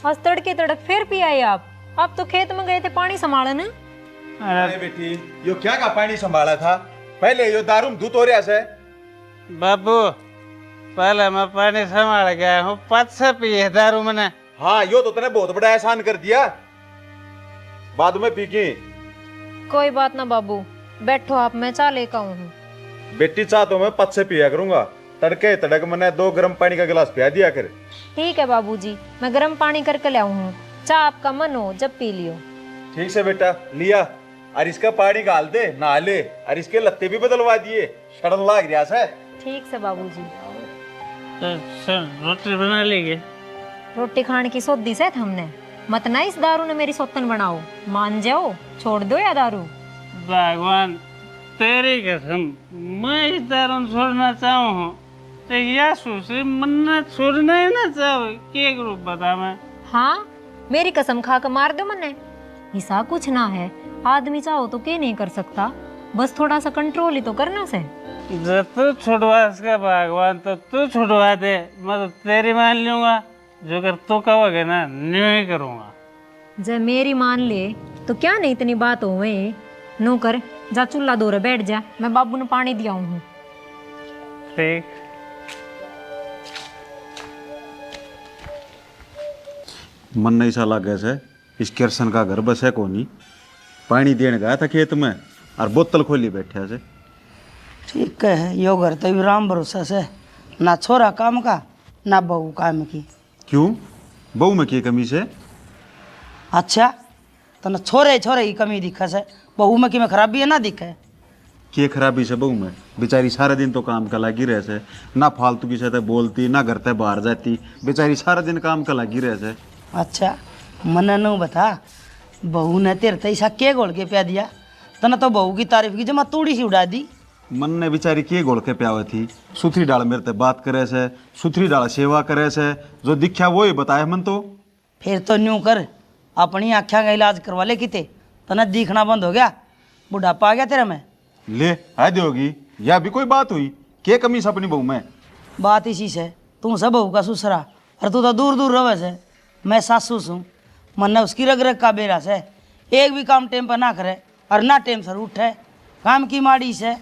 आज तड़के तड़क फिर पी आए आप तो खेत में गए थे पानी संभालने। अरे बेटी, यो क्या का पानी संभाला था? पहले यो दारू में धुत हो रहा से। बाबू पहले मैं पानी संभाल गया हूँ, 5 से पिए दारू मैंने। हाँ, यो तो तूने बहुत बड़ा एहसान कर दिया, बाद में पी के। कोई बात ना बाबू, बैठो आप, मैं चाय लेकर आऊँ हूँ। बेटी चाह तो मैं 5 से पिया करूंगा, तड़के तड़क मैंने 2 गर्म पानी का गिलास पिया दिया कर। ठीक है बाबूजी, मैं गर्म पानी करके ले आऊँ हूँ, चाय आपका मन हो जब पी लियो। ठीक से बेटा, लिया। और इसका पानी गाल दे, नहा ले, और इसके लत्ते भी बदलवा दिए, शरण लाग रहा से। ठीक से बाबूजी। तो सुन, रोटी बना लेंगे। रोटी खाने की सोधी से हमने। मत ना इस दारू ने मेरी सौतन बनाओ, मान जाओ, छोड़ दो या दारू। भगवान तेरी कसम, मैं इस दारू छोड़ना चाहूँ तो यह सोचे मन्ना छोड़ना ही ना चाहो, क्या करूँ बता मैं। हाँ, मेरी कसम खा कर मार दो मन्ने। ऐसा कुछ ना है, आदमी चाहो तो क्या नहीं कर सकता, बस थोड़ा सा कंट्रोल ही तो करना से। जब तू छुड़वा इसका भगवान तो तू छुड़वा दे, मैं तो तेरी मान लूंगा, जो कर तू कहोगे ना न्यू ही करूँगा। जब मेरी मान ले तो क्या नहीं इतनी बात हो नौकर जा चूल्हा दूर बैठ जा, मैं बाबू ने पानी दिया हूँ। ठीक। मन नहीं सा लागे से इस किरसन का घर बस है कोनी, पानी देने गया था खेत में और बोतल खोली बैठा से। ठीक है, यो घर तो राम भरोसा से, ना छोरा काम का ना बहू काम की। क्यों, बहू में की कमी से? अच्छा तो ना छोरे छोरे की कमी दिखा से, बहू में की में खराबी है ना दिखे। के खराबी से बहू में? बेचारी सारा दिन तो काम का लगी रहे से, ना फालतू की से बोलती ना घर ते बाहर जाती, बेचारी सारा दिन काम का लगी रहे से। अच्छा मना नू बता, बहू ने तेरे ते ऐसा के गोल के प्या दिया, तना तो बहू की तारीफ की जमा तूड़ी सी उड़ा दी। मन ने बेचारी के गोल के प्यावे थी, सुथरी डाल मेरे ते बात करे से, सुथरी डाल सेवा करे से, जो दिखा वो ही बताए मन तो। फिर तो न्यू कर, अपनी आँखा का इलाज करवा ले किते, तना दिखना बंद हो गया, बुढ़ापा आ गया तेरा में। ले आदि होगी, या भी कोई बात हुई के कमी से अपनी बहू में? बात इसी से, तू सब बहू का ससुरा और तू तो दूर दूर रहे से, मैं सासू हूँ, मन ने उसकी रग रग का बेरा से, एक भी काम टाइम पर ना करे और ना टाइम से उठे, काम की माड़ी से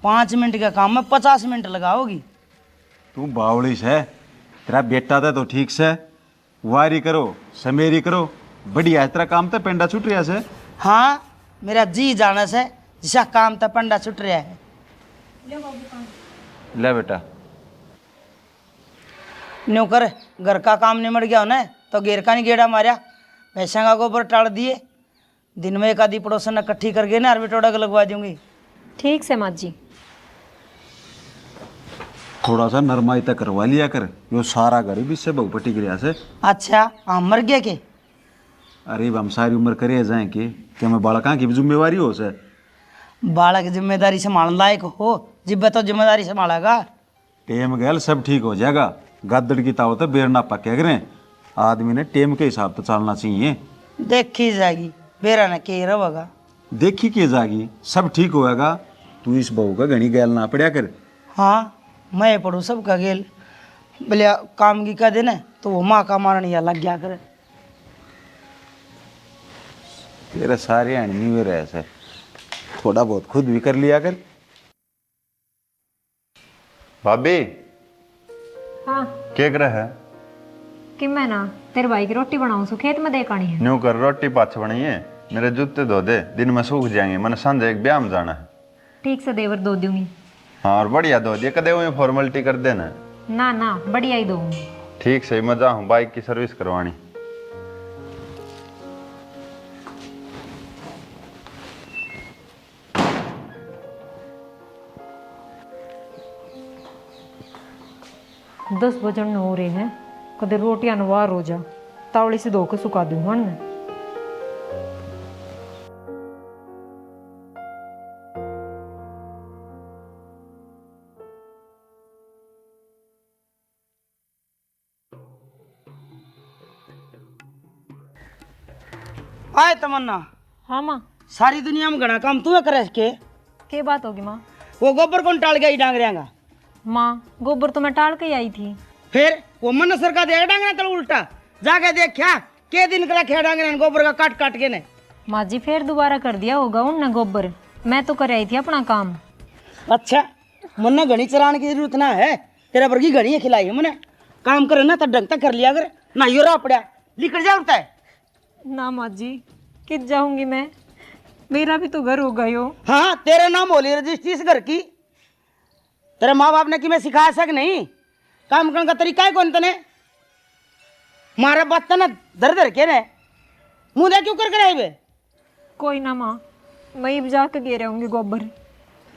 5 मिनट का काम में 50 मिनट लगाओगी। तू बावड़ी से, तेरा बेटा था तो ठीक से, वारी करो समेरी करो, बढ़िया तेरा काम तो पेंडा छूट रहा से। हाँ मेरा जी जाने से जिसा काम तो पंडा छुट रहा है। ले बेटा। न्यू कर, घर का काम निमट गया होना तो घेर का नहीं गेड़ा मारा, भैंसा का गोबर टाल दिए, दिन में एक आधी पड़ोसन इकट्ठी करके ना अरबी टोड़ा लगवा दूंगी। ठीक से माँ जी। थोड़ा सा नरमाई तक करवा लिया कर, यो सारा घर भी से बहुपटी गिरिया से। अच्छा हम मर गए के? अरे हम सारी उम्र करे जाए कि मैं बालका की भी जिम्मेवारी हो से। बालक जिम्मेदारी संभालने लायक हो, जिब्बे तो जिम्मेदारी संभालेगा। टेम गैल सब ठीक हो जाएगा, गद्दड़ की ताव तो बेर ना पक्के करें, आदमी ने टेम के हिसाब से चलना चाहिए। देखी जाएगी बेरा ने के रहेगा। देखी के जागी, सब ठीक होएगा, तू इस बहू का घनी गैल ना पड़ा कर। हाँ मैं पढ़ू सबका गेल, बोले काम की कह देना तो वो माँ का मारने लग गया करे। तेरे सारे आदमी में रह से, थोड़ा बहुत खुद भी कर लिया कर। भाभी हाँ क्या कर है? कि मैं ना तेरे भाई की रोटी बनाऊं सो खेत में देखानी है। न्यू कर, रोटी पाछ बनी है, मेरे जूते धो दे, दिन में सूख जाएंगे, मैंने संजय एक ब्याह में जाना है। ठीक से देवर दो दूंगी। हाँ और बढ़िया धो दिए, कदे हुए फॉर्मेलिटी कर देना। ना ना बढ़िया ही दूंगी। ठीक से मजा हूँ, बाइक की सर्विस करवानी। दस बजन हो रहे हैं, कदे रोटियां नवार हो जा, तावड़ी से धो के सुखा दूं हन। आए तमन्ना, हाँ माँ। सारी दुनिया में घना काम तू करे के बात होगी माँ? वो गोबर कौन टाल गया डांगरिया? माँ गोबर तो मैं टाल के ही आई थी। फिर वो मन सर का दे डांगरा तल उल्टा जाके देखा के दिन कला खे डांगरे गोबर का काट काट के ने। माँ जी फिर दोबारा कर दिया होगा उनने गोबर, मैं तो कर आई थी अपना काम। अच्छा मन घनी चराने की जरूरत ना है, तेरा वर्गी घनी खिलाई है मैंने, काम करे ना तो ढंग तक कर लिया कर, ना यो रहा पड़ा लिखट जा उठता है। ना माँ जी कित जाऊंगी मैं, मेरा भी तो घर हो गयो। हाँ तेरे नाम होली रजिस्ट्री इस घर की, तेरे माँ बाप ने कि मैं सिखा सक नहीं, काम करने का तरीका है कौन तने? मारा बात तना धर धर के ने मुँह दे क्यों कर आई बे? कोई ना माँ, मैं ही जाके दे रहूंगी गोबर।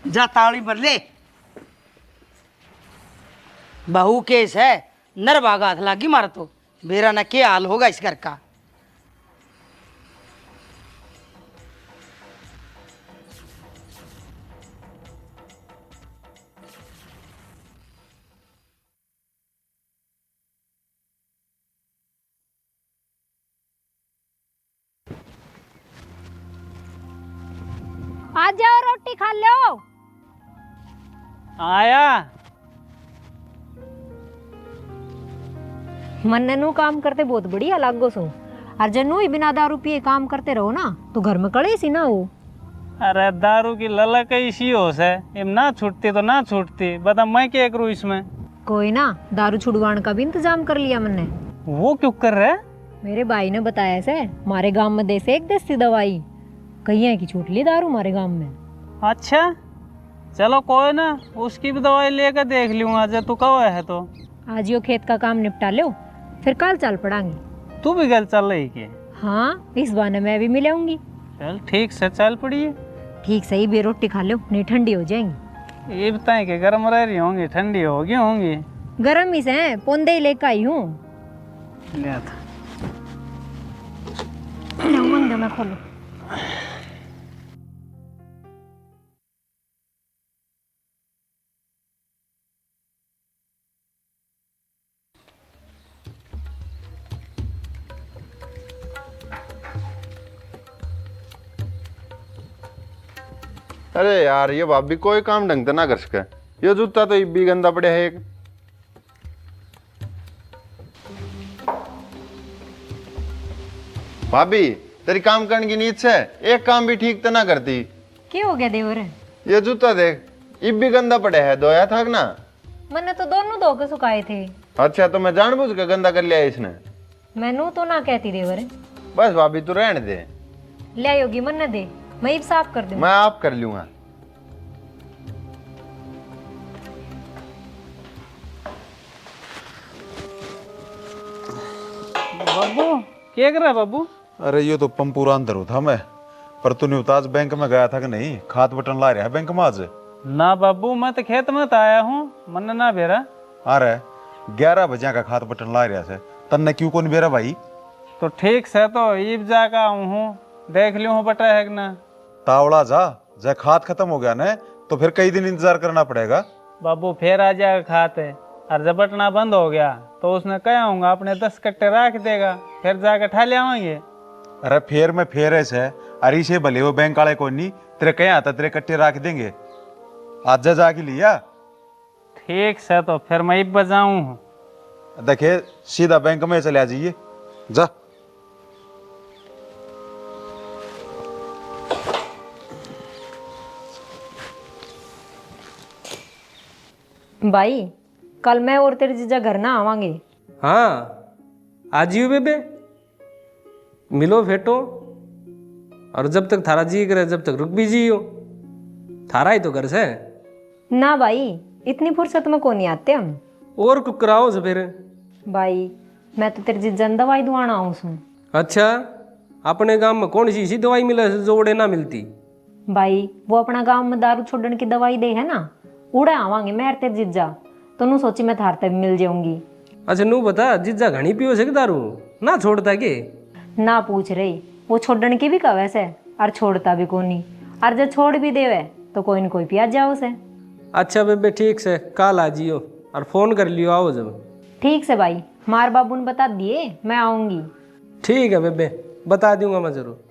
जा तावड़ी भर ले, बहू केस है, नर भागा हाथ लागी मार तो बेरा ना क्या हाल होगा इस घर का। आ जाओ रोटी खा लो। आया। मन्ने नु काम करते बहुत बढ़िया लागो सो। और जन्नू ही बिना दारू पिए काम करते रहो ना तो घर में कड़े सी ना हो। अरे दारू की ललक इसी होश है, इम ना छूटती तो ना छूटती, बता मैं क्या करूँ इसमें। कोई ना, दारू छुड़वाने का भी इंतजाम कर लिया मैंने। वो क्यों कर रहे? मेरे भाई ने बताया से हमारे गांव में देसे एक देसी दवाई कहीं है कि छूट ली दारू हमारे गांव में। अच्छा चलो कोई ना, उसकी भी दवाई लेकर देख लूंगा जब तू कब है तो। आज यो खेत का काम निपटा लो फिर कल चल पड़ांगे। तू भी गल चल रही के? हाँ, इस बहाने मैं भी मिलाऊंगी। चल ठीक से चल पड़िए। ठीक सही, बे रोटी खा लो नहीं ठंडी हो जाएंगी। ये बताएं कि गर्म रह रही होंगी ठंडी होगी होंगी? गरम ही से पौंदे ही लेकर आई हूँ। लिया था। मैं खोलो। अरे यार ये भाभी कोई काम ढंग से ना कर सके। ये जूता तो भी गंदा पड़ा है एक। भाभी तेरी काम करने की नीयत से एक काम भी ठीक तो ना करती। क्या हो गया देवर? ये जूता देख इब भी गंदा पड़ा है, धोया था ना? मैंने तो दोनों धो के सुखाए थे। अच्छा तो मैं जानबूझ के गंदा कर लिया इसने। मैनू तो ना कहती देवर। बस भाभी तू रहने दे, ले आयोगी मन दे, मैं ही साफ कर दूँ। मैं आप कर लूंगा। बाबू क्या कर रहा है बाबू? अरे ये तो पंप पूरा अंदर था मैं, पर तूने आज बैंक में गया था कि नहीं? खात बटन ला रहा है बैंक में आज? ना बाबू मैं तो खेत में तो आया हूँ, मन ना बेरा। अरे 11 बजे का खात बटन ला रहा है, तन्ने क्यों कौन बेरा भाई? तो ठीक से तो ईब जाकर आऊँ हूँ, देख लियो हूँ बटा है कि ना। तावड़ा जा खात खत्म हो गया ना तो फिर कई दिन इंतजार करना पड़ेगा। बाबू फिर आ जाएगा खाते, और जब बटना बंद हो गया तो उसने कहा होगा अपने 10 कट्टे रख देगा, फिर जाकर ठा ले आएंगे। अरे फेर में फेर ऐसे अरे से भले वो बैंक वाले को नहीं तेरे कहीं आता तेरे कट्टे रख देंगे। आज जाके लिया? ठीक से तो फिर मैं ईब बजाऊँ हूँ। देखे सीधा बैंक में चले जाइए जा। भाई कल मैं और तेरे जीजा घर ना आवांगे। हाँ आज ही बेबे मिलो फेटो, और जब तक थारा जी करे जब तक रुक भी जियो, थारा ही तो घर से। ना भाई इतनी फुर्सत में कौन नहीं आते हम। और कुक कराओ से फिर। भाई मैं तो तेरे जीजा ने दवाई दुआना आऊँ सुन। अच्छा अपने गांव में कौन सी ऐसी दवाई मिले जो उड़े ना मिलती? भाई वो अपना गांव में दारू छोड़ने की दवाई दे है ना, उड़े आवांगे मैं तेरे जीजा, तो नू सोची मैं थार तक मिल जाऊंगी। अच्छा नू बता जीजा घनी पियो से दारू ना छोड़ता के? ना पूछ रही, वो छोड़ने की भी कवे से और छोड़ता भी कोनी, और जब छोड़ भी देवे तो कोई न कोई पिया जाओ से। अच्छा बेबे ठीक से कल आ जियो और फोन कर लियो आओ जब। ठीक से भाई, मार बाबू ने बता दिए मैं आऊंगी। ठीक है बेबे बता दूंगा मैं जरूर।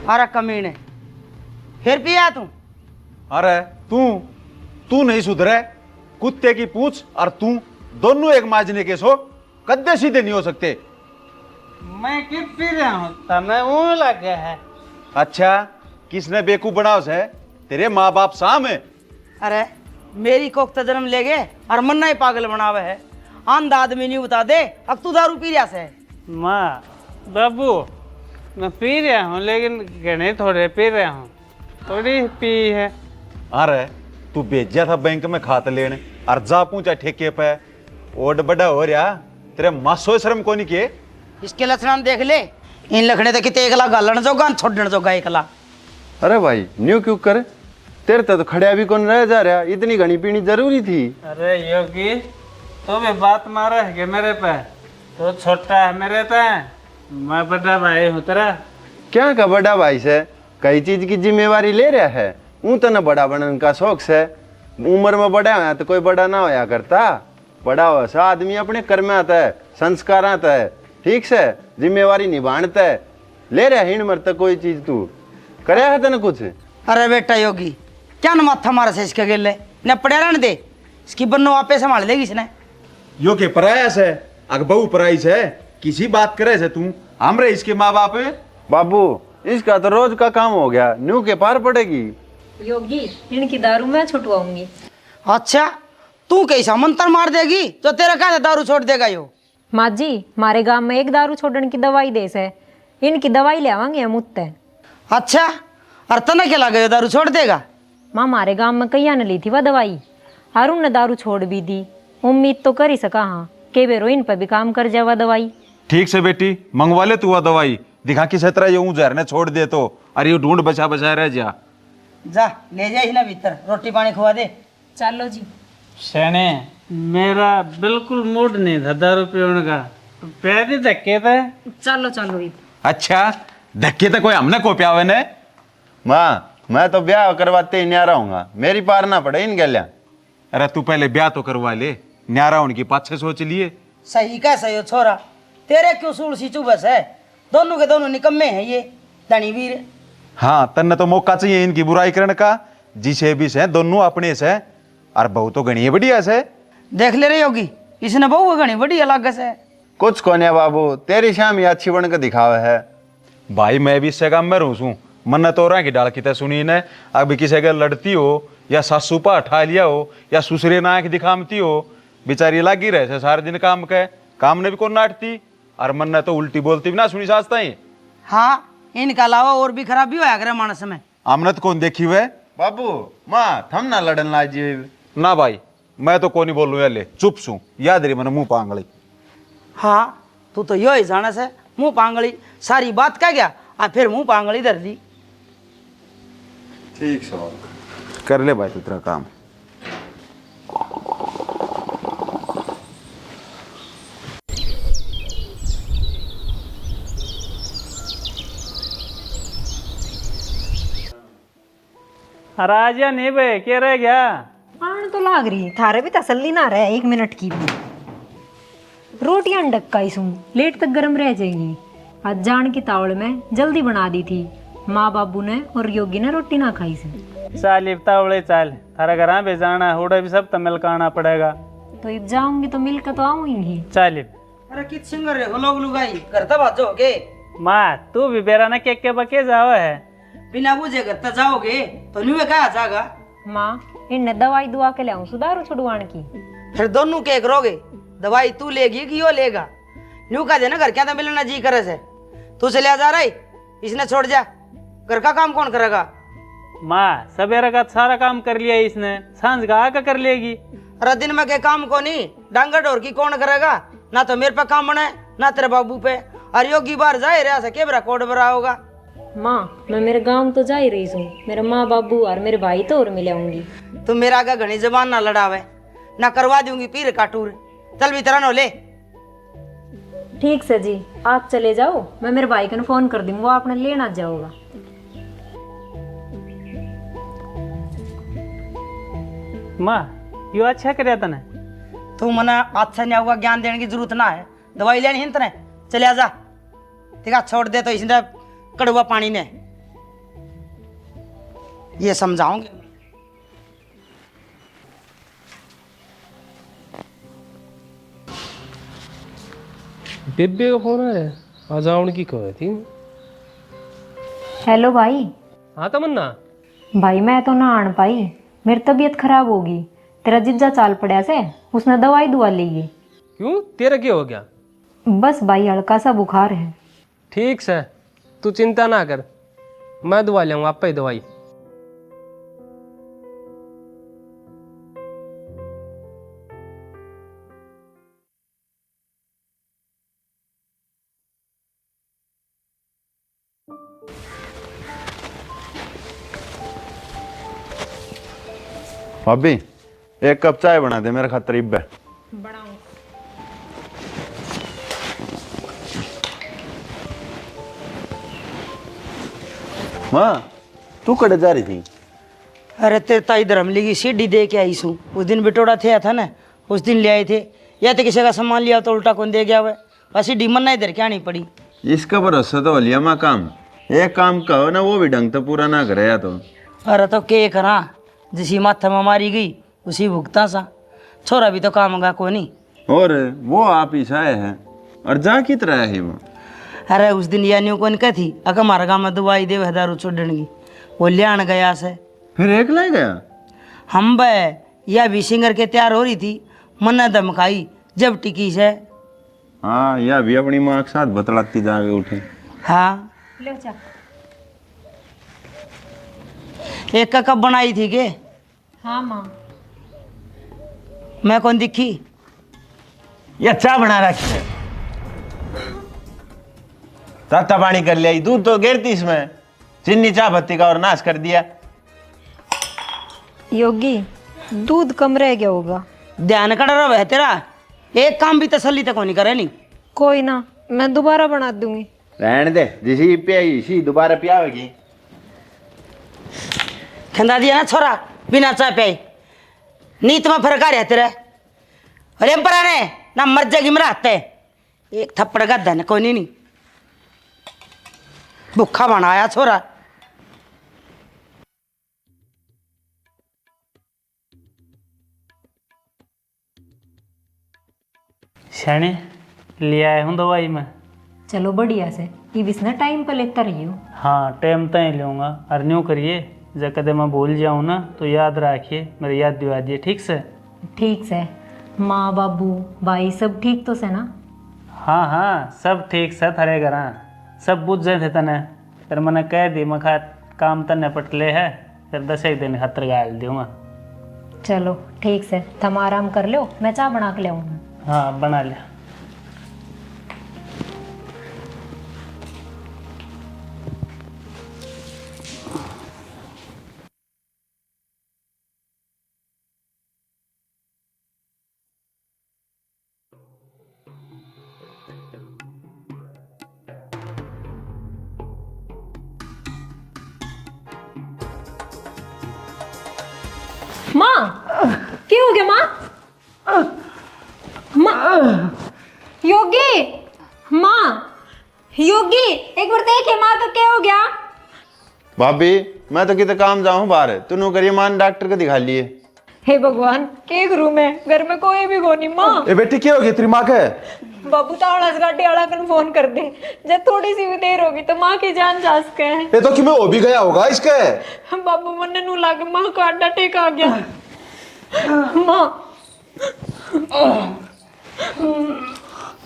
अरे कमीने फिर पिया तू? अरे तू नहीं सुधरे, कुत्ते की पूछ और तू दोनों एक माजने के सो कद्दे सीधे नहीं हो सकते। मैं किस पी रहा हूँ तने मुंह लग गया है। अच्छा किसने बेवकूफ बनाओ से? तेरे माँ बाप सामने। अरे मेरी कोख तो जन्म ले गए और मन्ना ही पागल बनावे है। आंधा आदमी नहीं बता दे अब तू दारू पी रहा से। माँ बाबू मैं पी रहा हूँ लेकिन घने थोड़े पी रहा हूँ, थोड़ी पी है। अरे तू भेजा था बैंक में खात लेने और जा पूछा ठेके पे ओड बड़ा हो रहा, तेरे मासो शर्म को नहीं किए? इसके लक्षण देख ले, इन लखने तक किते एकला गालन जोगा छोड़ने जोगा एकला। अरे भाई न्यू क्यों करे, तेरे तो खड़िया भी कौन रह जा रहा, इतनी घनी पीनी जरूरी थी? अरे योगी तो भी बात मारा है कि मेरे पे तो छोटा है मेरे पे, मैं बड़ा भाई हूँ तेरा। क्या का बड़ा भाई से कई चीज की जिम्मेवारी ले रहा है। ऊँ तो न बड़ा बनने का शौक से, उम्र में बड़ा है तो कोई बड़ा ना होया करता। बड़ा हो सा आदमी अपने कर्म में आता है, संस्कार आता है, ठीक से जिम्मेवारी निभाता है। ले रहा है मर तक कोई चीज तू करे है तेने कुछ। अरे बेटा योगी, क्या न माथा मारा से इसके गिले न पड़े रहने दे, इसकी बन्नो आपे संभाल लेगी इसने। यो के पराया से अग बहु पराई से किसी बात करे से तू हमरे इसके माँ बाप है। बाबू इसका तो रोज का काम हो गया, न्यू के पार पड़ेगी। योगी इनकी दारू मैं छुटवाऊंगी। अच्छा तू कैसा मंत्र मार देगी तो तेरा क्या दारू छोड़ देगा यो। माँ जी मारे गांव में एक दारू छोड़ने की दवाई देस है, इनकी दवाई ले आवांगे हम उत्ते। अच्छा और तना क्या लगे दारू छोड़ देगा। माँ हमारे गांव में कईया ने ली थी वह दवाई, अरुण ने दारू छोड़ भी दी। उम्मीद तो कर ही सका हाँ के बेरो इन पर भी काम कर जावा दवाई। ठीक से बेटी मंगवा ले तू वह दवाई, दिखा किस तरह यूं जहर ने छोड़ दे तो अरे ढूंढ बचा बचा रह जा। जा ले जा ही ना भीतर, रोटी पानी खुआ दे। चलो जी। शने मेरा बिल्कुल मूड नहीं था दारू पीने का, पैर ही धक्के थे। चलो चलो ईद। अच्छा धक्के तो कोई हमने को प्यावे ने। माँ मैं तो ब्याह करवाते ही न्यारा हूँगा, मेरी पार ना पड़े इन गलियां। अरे तू पहले ब्याह तो करवा ले, न्यारा होने की पाछे सोच लिए। सही का सही हो छोरा, तेरे क्यों सूल सी चुबस है, दोनों के दोनों निकम्मे हैं ये धनी वीर। हाँ तन्ने तो मौका चाहिए इनकी बुराई करने का, जिसे भी से दोनों अपने से और बहु तो गणी बढ़िया से। देख ले रही होगी इसने बहु घनी बड़ी अलग से। कुछ कोने बाबू तेरी शाम ही अच्छी बन के दिखावे है। भाई मैं भी इससे काम में रहूँ मन तो रहा कि डाल की तय सुनी ने अब किसी अगर लड़ती हो या सासू पा उठा लिया हो या सुसरे ना आँख दिखामती हो, बेचारी लगी रहे से सारे दिन काम के, काम ने भी कौन नाटती और मन ने तो उल्टी बोलती भी ना सुनी सासता ही। हाँ इनका अलावा और भी खराबी होया करे मानस में। आमनत कौन देखी हुए बाबू माँ थम ना लड़न लाजी ना भाई, मैं तो कौन ही बोलूँ याले चुप सू, याद रही मैंने मुंह पांगली। हाँ तू तो यो ही जाना से मुंह पांगली, सारी बात कह गया और फिर मुंह पांगली धर दी। ठीक सो कर ले भाई तू तेरा काम। राजा नहीं बे क्या रह गया। आन तो लाग रही थारे भी तसल्ली ना रहे 1 मिनट की भी। रोटियां डक्का सुन लेट तक गर्म रह जाएगी। आज जान की तावड़ में जल्दी बना दी थी, माँ बाबू ने और योगी ने रोटी ना खाई से। चाल इफ्तावड़े चाल, थारा घर पे जाना है, होड़ा भी सब तो मिल आना पड़ेगा। तो अब जाऊंगी तो मिल के तो आऊंगी। चाल अरे कित सिंगर रे लोग लुगाई घर तक बाजो हो गए। माँ तू भी बेरा ना के बके जावा है, बिना बुझे घर तक जाओगे तो न्यू कहा जागा। माँ इनने दवाई दुआ के ले आऊं सुधारू छुड़वान की। फिर दोनों के करोगे, दवाई तू लेगी कि यो लेगा। न्यू कह देना घर क्या तो मिलना जी करे से, तू चलिया जा रही इसने छोड़ जा, घर का काम कौन करेगा। माँ सवेरे का सारा काम कर लिया इसने, सांझ का आके कर लेगी। अरे दिन में के काम को नहीं डांगा डोर की कौन करेगा, ना तो मेरे पे काम बने ना तेरे बाबू पे। और योगी बाहर जाए रहा से केबरा कोड बरा होगा। माँ मैं मेरे गांव तो जा ही रही हूँ, मेरे माँ बाबू और मेरे भाई तो और मिले आऊंगी। तू मेरा आगे घनी जबान ना लड़ावे, ना करवा दूंगी पीर का टूर। चल भी तरह नो ले। ठीक से जी आप चले जाओ, मैं मेरे भाई को फोन कर दूँ, वो आपने लेना जाओगा। माँ यो अच्छा कर तने, तू मना अच्छा नहीं होगा, ज्ञान देने की जरूरत ना है, दवाई लेनी हिंत ने चलिया जा। ठीक है छोड़ दे तो इसने कड़वा पानी ने ये समझाऊंगे। बेबे का फोन है, आज आउन की कह थी। हेलो भाई। हाँ तमन्ना भाई मैं तो ना आन पाई, मेरी तबीयत खराब होगी। तेरा जिज्जा चाल पड़ा से, उसने दवाई दुआ ली है। क्यों तेरा क्या हो गया। बस भाई हल्का सा बुखार है। ठीक से तू चिंता ना कर, मैं दवा ले आप ही दवाई। भाभी एक कप चाय बना दे मेरे खातर इब्बे। बनाऊं माँ तू कड़े जा रही थी? अरे तेरे ताई धर्मली की सीढ़ी दे के आई सू। उस दिन बिटोड़ा थे था ना, उस दिन ले आए थे। या तो किसी का सामान लिया तो उल्टा कौन दे गया हुआ, वैसे डीमन ना इधर क्या नहीं पड़ी। इसका भरोसा तो लिया माँ काम, एक काम कहो ना वो भी ढंग तो पूरा ना करे या तो। अरे तो के करा, जिसी माथा में मारी गई उसी भुगता सा। छोरा भी तो काम का कोई नहीं। और वो आप ही साए हैं और जा की तरह है वो। अरे उस दिन या न्यू कौन कह थी अगर हमारा गाँव में दवाई दे दारू छोड़ने की, वो लियान गया से। फिर एक ले गया? हम बे या भी सिंगर के तैयार हो रही थी, मन्ना धमकाई जब टिकी से। हाँ यह भी अपनी माँ के साथ बतलाती जाके उठी। हाँ लो जा। एक का कब बनाई थी के? हाँ माँ। मैं कौन दिखी? ये चाय बना रखी है, ताता पानी कर लिया, दूध तो गिरती इसमें, चीनी चाय पत्ती का और नाश कर दिया। योगी दूध कम रह गया होगा। ध्यान कर रहा है तेरा, एक काम भी तसल्ली तक नहीं करे नहीं। कोई ना, मैं दोबारा बना दूंगी। रहने दे, जिसी पियाई इसी दोबारा पियावेगी। खंदा दिया ना छोरा, बिना चाय पे नीत में फर्क आ रहा है तेरा। अरे पर ने ना मर जाएगी मेरा हाथ है, एक थप्पड़ का धन कोई नहीं। भूखा बनाया छोरा। शाने ले आया हूँ दवाई में। चलो बढ़िया से, ये भी ना टाइम पर लेता रही हो। हाँ टाइम तय लूँगा, और न्यू करिए जब कदे मैं भूल जाऊँ ना तो याद रखिए, मेरी याद दिवा दिए, ठीक से? ठीक से। माँ बाबू भाई सब ठीक तो से ना? हाँ हाँ सब ठीक से, थारे घर सब बुझ जाए थे तने। फिर मैंने कह दी मैं खा काम तने पटले है, फिर 10 एक दिन खातर गाल दूँगा। चलो ठीक से, तुम आराम कर लो, मैं चाय बना के ले आऊँगा। हाँ बना लिया। माँ क्या हो गया माँ? माँ योगी, माँ योगी एक बार देखे माँ का क्या हो गया? भाभी मैं तो कितने काम जाऊँ बाहर, तू करिए मान डॉक्टर को दिखा लिए। हे भगवान, के रूम है घर में कोई भी को नहीं। माँ ए बेटी क्या होगी तेरी माँ के? बाबू तावड़ा गाड़ी वाला कन फोन कर दे, जब थोड़ी सी भी देर होगी तो माँ की जान जा सके। ये तो कि मैं हो भी गया होगा इसके। बाबू मन नू लागे माँ का अड्डा टेक आ गया। माँ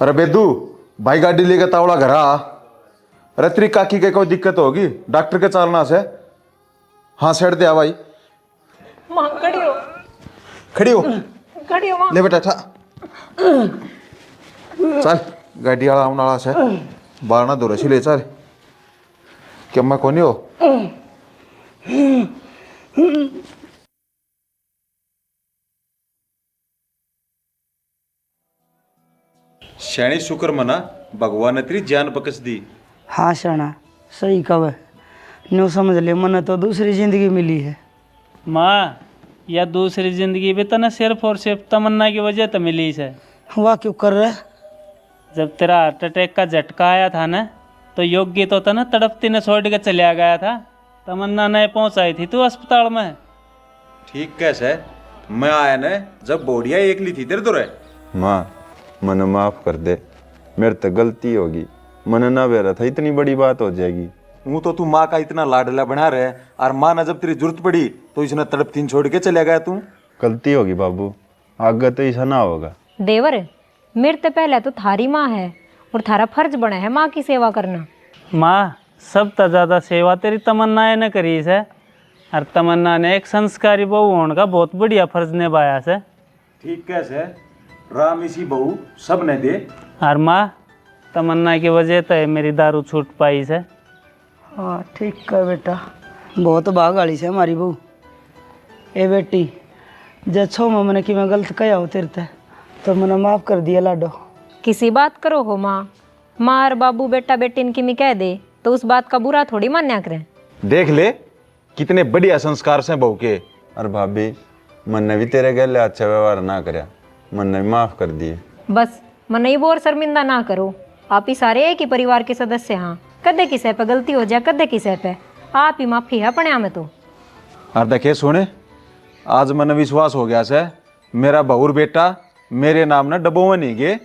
अरे बेदू भाई गाड़ी लेकर तावड़ा घर आ। अरे तेरी काकी के कोई दिक्कत होगी डॉक्टर के चालना से। हाँ सेट दे भाई। माँ खड़ी हो, खड़ी हो, खड़ी हो माँ। ले बेटा था चल गाड़ी वाला आने वाला से बारह ना दूर से ले चल। क्या मैं कौन हो? श्याणी शुक्र मना भगवान ने तेरी जान बख्श दी। हाँ शरणा सही कव, न्यू समझ ले मन तो दूसरी जिंदगी मिली है। माँ या दूसरी जिंदगी भी तो ना सिर्फ और सिर्फ तमन्ना की वजह तो मिली से। वाह क्यों कर रहा है? जब तेरा हार्ट अटैक का झटका आया था ना तो योगी तो था ना तड़पती ने छोड़ के चलिया गया था, तमन्ना नहीं पहुंचाई थी तू अस्पताल में। ठीक कैसे मैं आया न जब बोडिया एक ली थी तेरे तो रहे। माँ मन माफ कर दे, मेरे तो गलती होगी, मन ना बेरा था इतनी बड़ी बात हो जाएगी। हूँ तो तू माँ का इतना लाडला बना रहे और माँ ने जब तेरी जरूरत पड़ी तो इसने तड़पतीन छोड़ के चले गया तू। गलती होगी बाबू, आगे तो ऐसा ना होगा। देवर मेरे तो पहले तो थारी माँ है और थारा फर्ज बना है माँ की सेवा करना। माँ सब तो ज़्यादा सेवा तेरी तमन्नाएं ने करी है, और तमन्ना ने एक संस्कारी बहू होने का बहुत बढ़िया फर्ज निभाया है। ठीक कैसे राम इसी बहू सब ने दे। और माँ तमन्ना की वजह तो मेरी दारू छूट पाई है। हाँ ठीक है बेटा, बहुत भाग वाली से हमारी बहू। ए बेटी जब छो में मैंने कि मैं गलत कया हो तेरे ते, तो मैंने माफ कर दिया लाडो। किसी बात करो हो माँ, माँ और बाबू बेटा बेटी इनकी में कह दे तो उस बात का बुरा थोड़ी मान्या करें। देख ले कितने बढ़िया संस्कार से बहू के। और भाभी मन ने भी तेरे गले अच्छा व्यवहार ना करया, मन ने भी माफ कर दिए। बस मनई बोर शर्मिंदा ना करो, आप ही सारे एक ही परिवार के सदस्य हाँ। कदे किसे पे गलती हो जाए, कदे किसे पे आप ही माफी है अपने में तो। और देखे सुने, आज मन विश्वास हो गया से मेरा बहुर बेटा मेरे नाम ने डबो में नहीं गे।